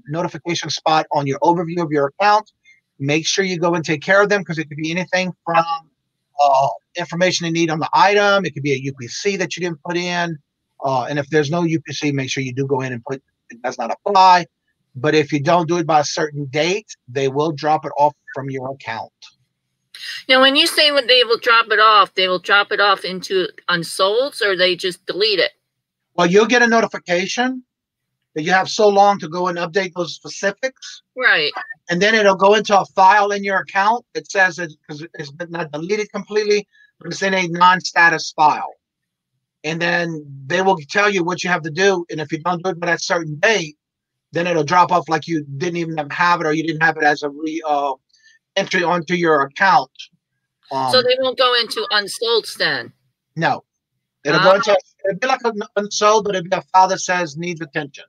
notification spot on your overview of your account, make sure you go and take care of them, because it could be anything from information you need on the item. It could be a UPC that you didn't put in. And if there's no UPC, make sure you do go in and put it does not apply. But if you don't do it by a certain date, they will drop it off from your account. Now, when you say when they will drop it off into unsolds, or they just delete it? Well, you'll get a notification that you have so long to go and update those specifics. Right. And then it'll go into a file in your account that says it, because it's been not deleted completely, but it's in a non-status file. And then they will tell you what you have to do. And if you don't do it by that certain date, then it'll drop off like you didn't even have it, or you didn't have it as a entry onto your account. So they won't go into unsolds then? No. It'll go into, it'll be like an unsold, but it'll be a file that says needs attention.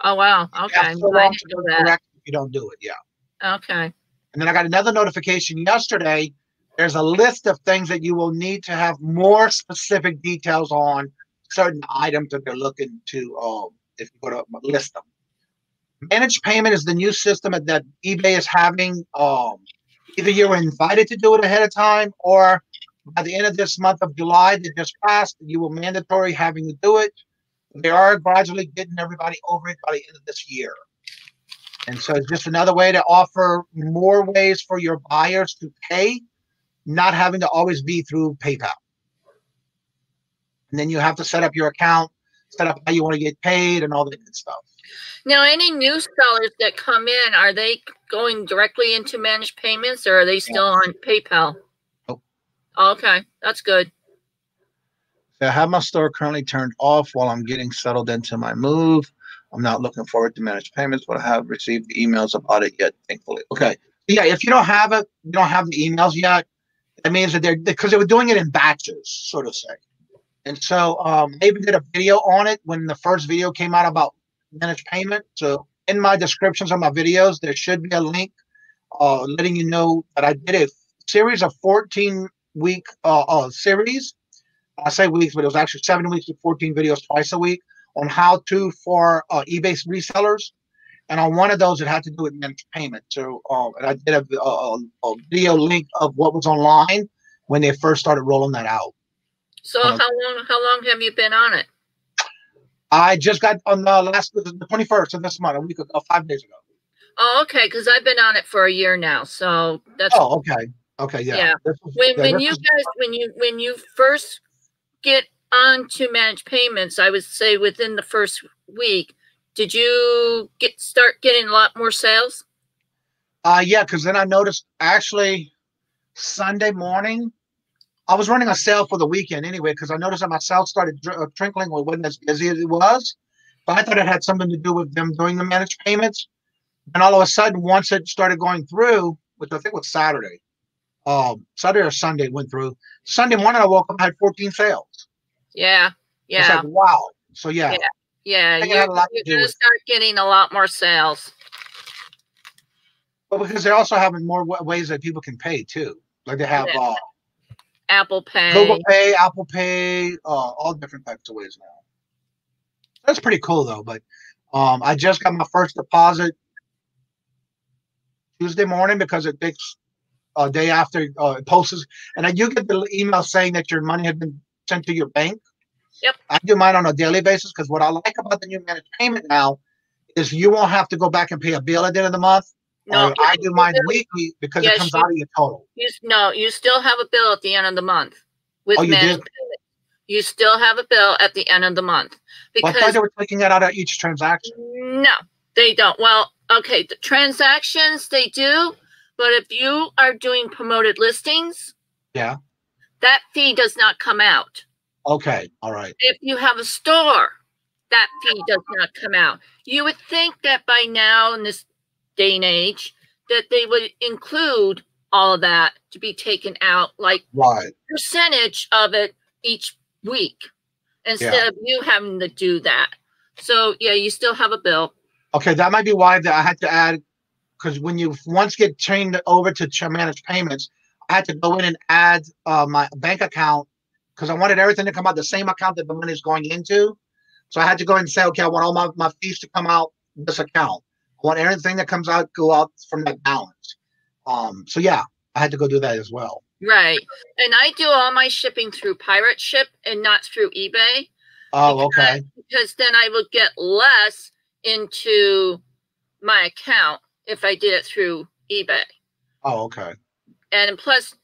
Oh, wow. Okay. So long to go correct if you don't do it. Yeah. Okay. And then I got another notification yesterday. There's a list of things that you will need to have more specific details on certain items that they're looking to, if you go to list them. Managed payment is the new system that eBay is having. Either you were invited to do it ahead of time, or by the end of this month of July that just passed, you will mandatory having to do it. They are gradually getting everybody over it by the end of this year. And so it's just another way to offer more ways for your buyers to pay, not having to always be through PayPal. And then you have to set up your account, set up how you want to get paid, and all that good stuff. Now, any new sellers that come in, are they going directly into managed payments, or are they still on PayPal? Nope. Okay, that's good. So I have my store currently turned off while I'm getting settled into my move. I'm not looking forward to managed payments, but I have received the emails about it yet, thankfully. Okay. Yeah, if you don't have it, you don't have the emails yet, that means that because they were doing it in batches, so to say. And so they even did a video on it when the first video came out about managed payment. So in my descriptions of my videos, there should be a link letting you know that I did a series of 14-week series. I say weeks, but it was actually 7 weeks with 14 videos twice a week on how to for eBay resellers. And on one of those, it had to do with managed payment. So and I did a video link of what was online when they first started rolling that out. So how long have you been on it? I just got on the 21st of this month, a week ago, 5 days ago. Oh, okay, because I've been on it for a year now. So that's okay. Okay, yeah. When you first get onto managed payments, I would say within the first week, did you start getting a lot more sales? Yeah, because then I noticed actually Sunday morning, I was running a sale for the weekend anyway, because I noticed that my sales started trickling. It wasn't as busy as it was, but I thought it had something to do with them doing the managed payments. And all of a sudden, once it started going through, which I think was Saturday or Sunday, went through. Sunday morning, I woke up, I had 14 sales. Yeah. It's like, wow. So yeah. Yeah, you're going to start getting a lot more sales. But because they're also having more ways that people can pay too. Like they have Apple Pay, Google Pay, Apple Pay, all different types of ways now. That's pretty cool though. But I just got my first deposit Tuesday morning because it takes a day after it posts. And I do get the email saying that your money had been sent to your bank. Yep. I do mine on a daily basis because what I like about the new managed payment now is you won't have to go back and pay a bill at the end of the month. No, I do mine weekly because it comes out of your total. You still have a bill at the end of the month with managed payment. You still have a bill at the end of the month. Because I thought they were taking that out of each transaction. No, they don't. Well, okay, the transactions they do, but if you are doing promoted listings, yeah, that fee does not come out. Okay, all right. If you have a store, that fee does not come out. You would think that by now in this day and age that they would include all of that to be taken out, like percentage of it each week. instead of you having to do that. So yeah, you still have a bill. Okay, that might be why I had to add, because when you once get changed over to manage payments, I had to go in and add my bank account because I wanted everything to come out the same account that the money is going into. So I had to go in and say, okay, I want all my fees to come out this account. I want everything that comes out go out from that balance. So yeah, I had to go do that as well. Right. And I do all my shipping through Pirate Ship and not through eBay. Oh, okay. Because then I would get less into my account if I did it through eBay. Oh, okay. And plus,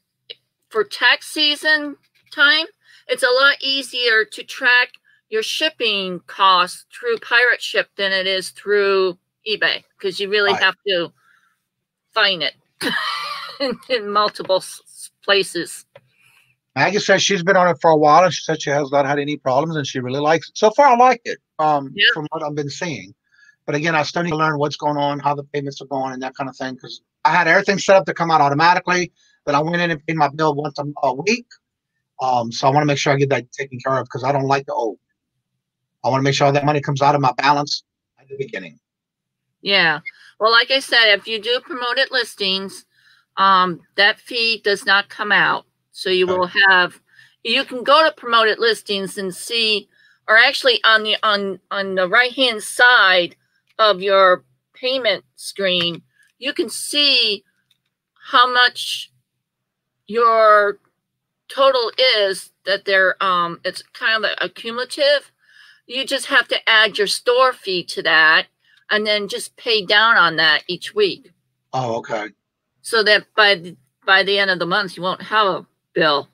for tax season time, it's a lot easier to track your shipping costs through Pirate Ship than it is through eBay, because you really have to find it in multiple places. Maggie says she's been on it for a while, and she said she has not had any problems, and she really likes it. So far, I like it from what I've been seeing. But again, I still need to learn what's going on, how the payments are going, and that kind of thing, because I had everything set up to come out automatically, but I went in and paid my bill once a week. So I want to make sure I get that taken care of because I don't like to owe. I want to make sure that money comes out of my balance at the beginning. Yeah. Well, like I said, if you do promoted listings, that fee does not come out. So you will have, you can go to promoted listings and see, or actually on the right-hand side of your payment screen, you can see how much your total is that they're, it's kind of a cumulative. You just have to add your store fee to that and then just pay down on that each week. Oh, okay. So that by the end of the month, you won't have a bill.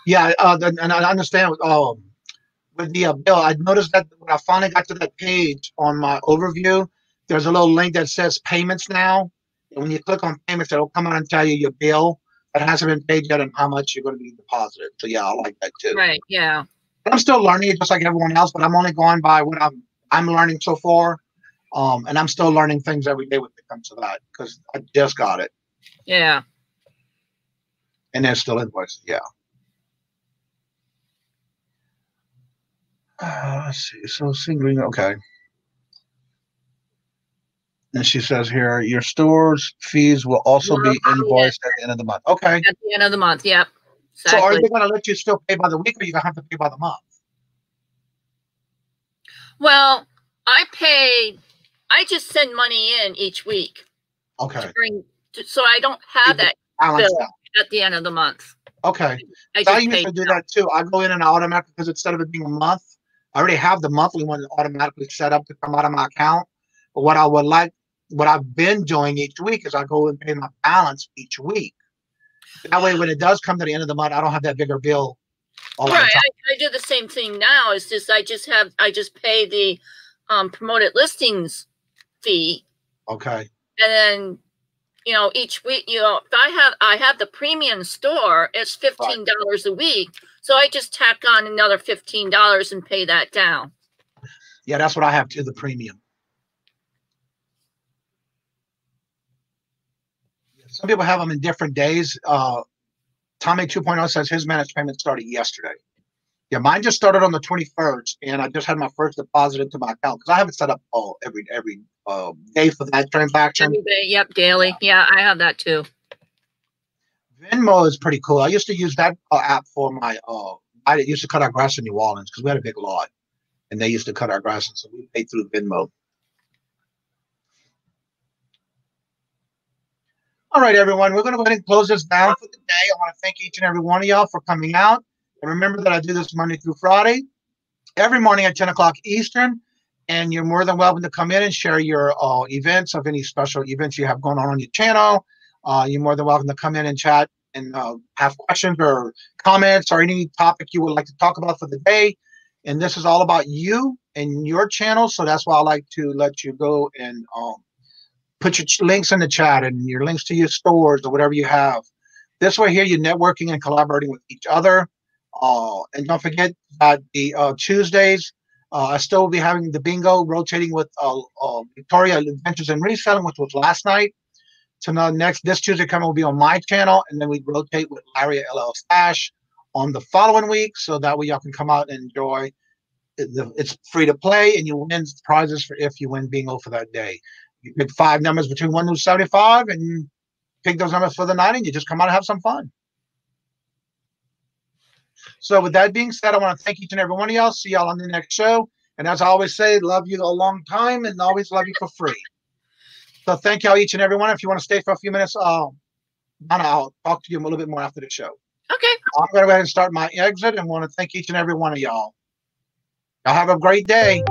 Yeah, and I understand with the bill, I noticed that when I finally got to that page on my overview, there's a little link that says payments now. And when you click on payments, it'll come out and tell you your bill that hasn't been paid yet and how much you're going to be deposited. So yeah, I like that too. Right, yeah. But I'm still learning it just like everyone else, but I'm only going by what I'm learning so far. And I'm still learning things every day when it comes to that because I just got it. Yeah. And there's still invoices, yeah. Let's see. So single, okay. And she says here, your store's fees will also be invoiced at the end of the month. Okay. At the end of the month, yep. Exactly. So are they going to let you still pay by the week or you're going to have to pay by the month? Well, I just send money in each week. Okay. So I don't have that bill at the end of the month. Okay. I used to do that too. I go in and automatically, because instead of it being a month, I already have the monthly one automatically set up to come out of my account. But what I've been doing each week is I go and pay my balance each week. That way, when it does come to the end of the month, I don't have that bigger bill. Right. I do the same thing now. It's just I just pay the promoted listings fee. Okay. And then, each week, if I have the premium store, it's $15 a week. So I just tack on another $15 and pay that down. Yeah, that's what I have too, the premium. Some people have them in different days. Tommy 2.0 says his managed payment started yesterday. Yeah, mine just started on the 21st, and I just had my first deposit into my account because I have it set up every day for that transaction. Every day, yep, daily. Yeah, I have that too. Venmo is pretty cool. I used to use that app for my. I used to cut our grass in New Orleans because we had a big lot, and they used to cut our grass, and so we paid through Venmo. All right, everyone, we're going to go ahead and close this down for the day. I want to thank each and every one of y'all for coming out. And remember that I do this Monday through Friday, every morning at 10 o'clock Eastern. And you're more than welcome to come in and share your events of any special events you have going on your channel. You're more than welcome to come in and chat and have questions or comments or any topic you would like to talk about for the day. And this is all about you and your channel. So that's why I like to let you go and put your links in the chat and your links to your stores or whatever you have. This way here, you're networking and collaborating with each other. And don't forget that the Tuesdays, I still will be having the bingo rotating with Victoria Adventures in Reselling, which was last night. So now this Tuesday coming will be on my channel, and then we rotate with Larry LL Stash on the following week, so that way y'all can come out and enjoy. It's free to play, and you win prizes for if you win bingo for that day. You pick 5 numbers between 1 to 75, and you pick those numbers for the night, and you just come out and have some fun. So with that being said, I want to thank each and every one of y'all. See y'all on the next show. And as I always say, love you a long time and always love you for free. So thank y'all each and every one. If you want to stay for a few minutes, I'll talk to you a little bit more after the show. Okay. I'm going to go ahead and start my exit and want to thank each and every one of y'all. Y'all have a great day.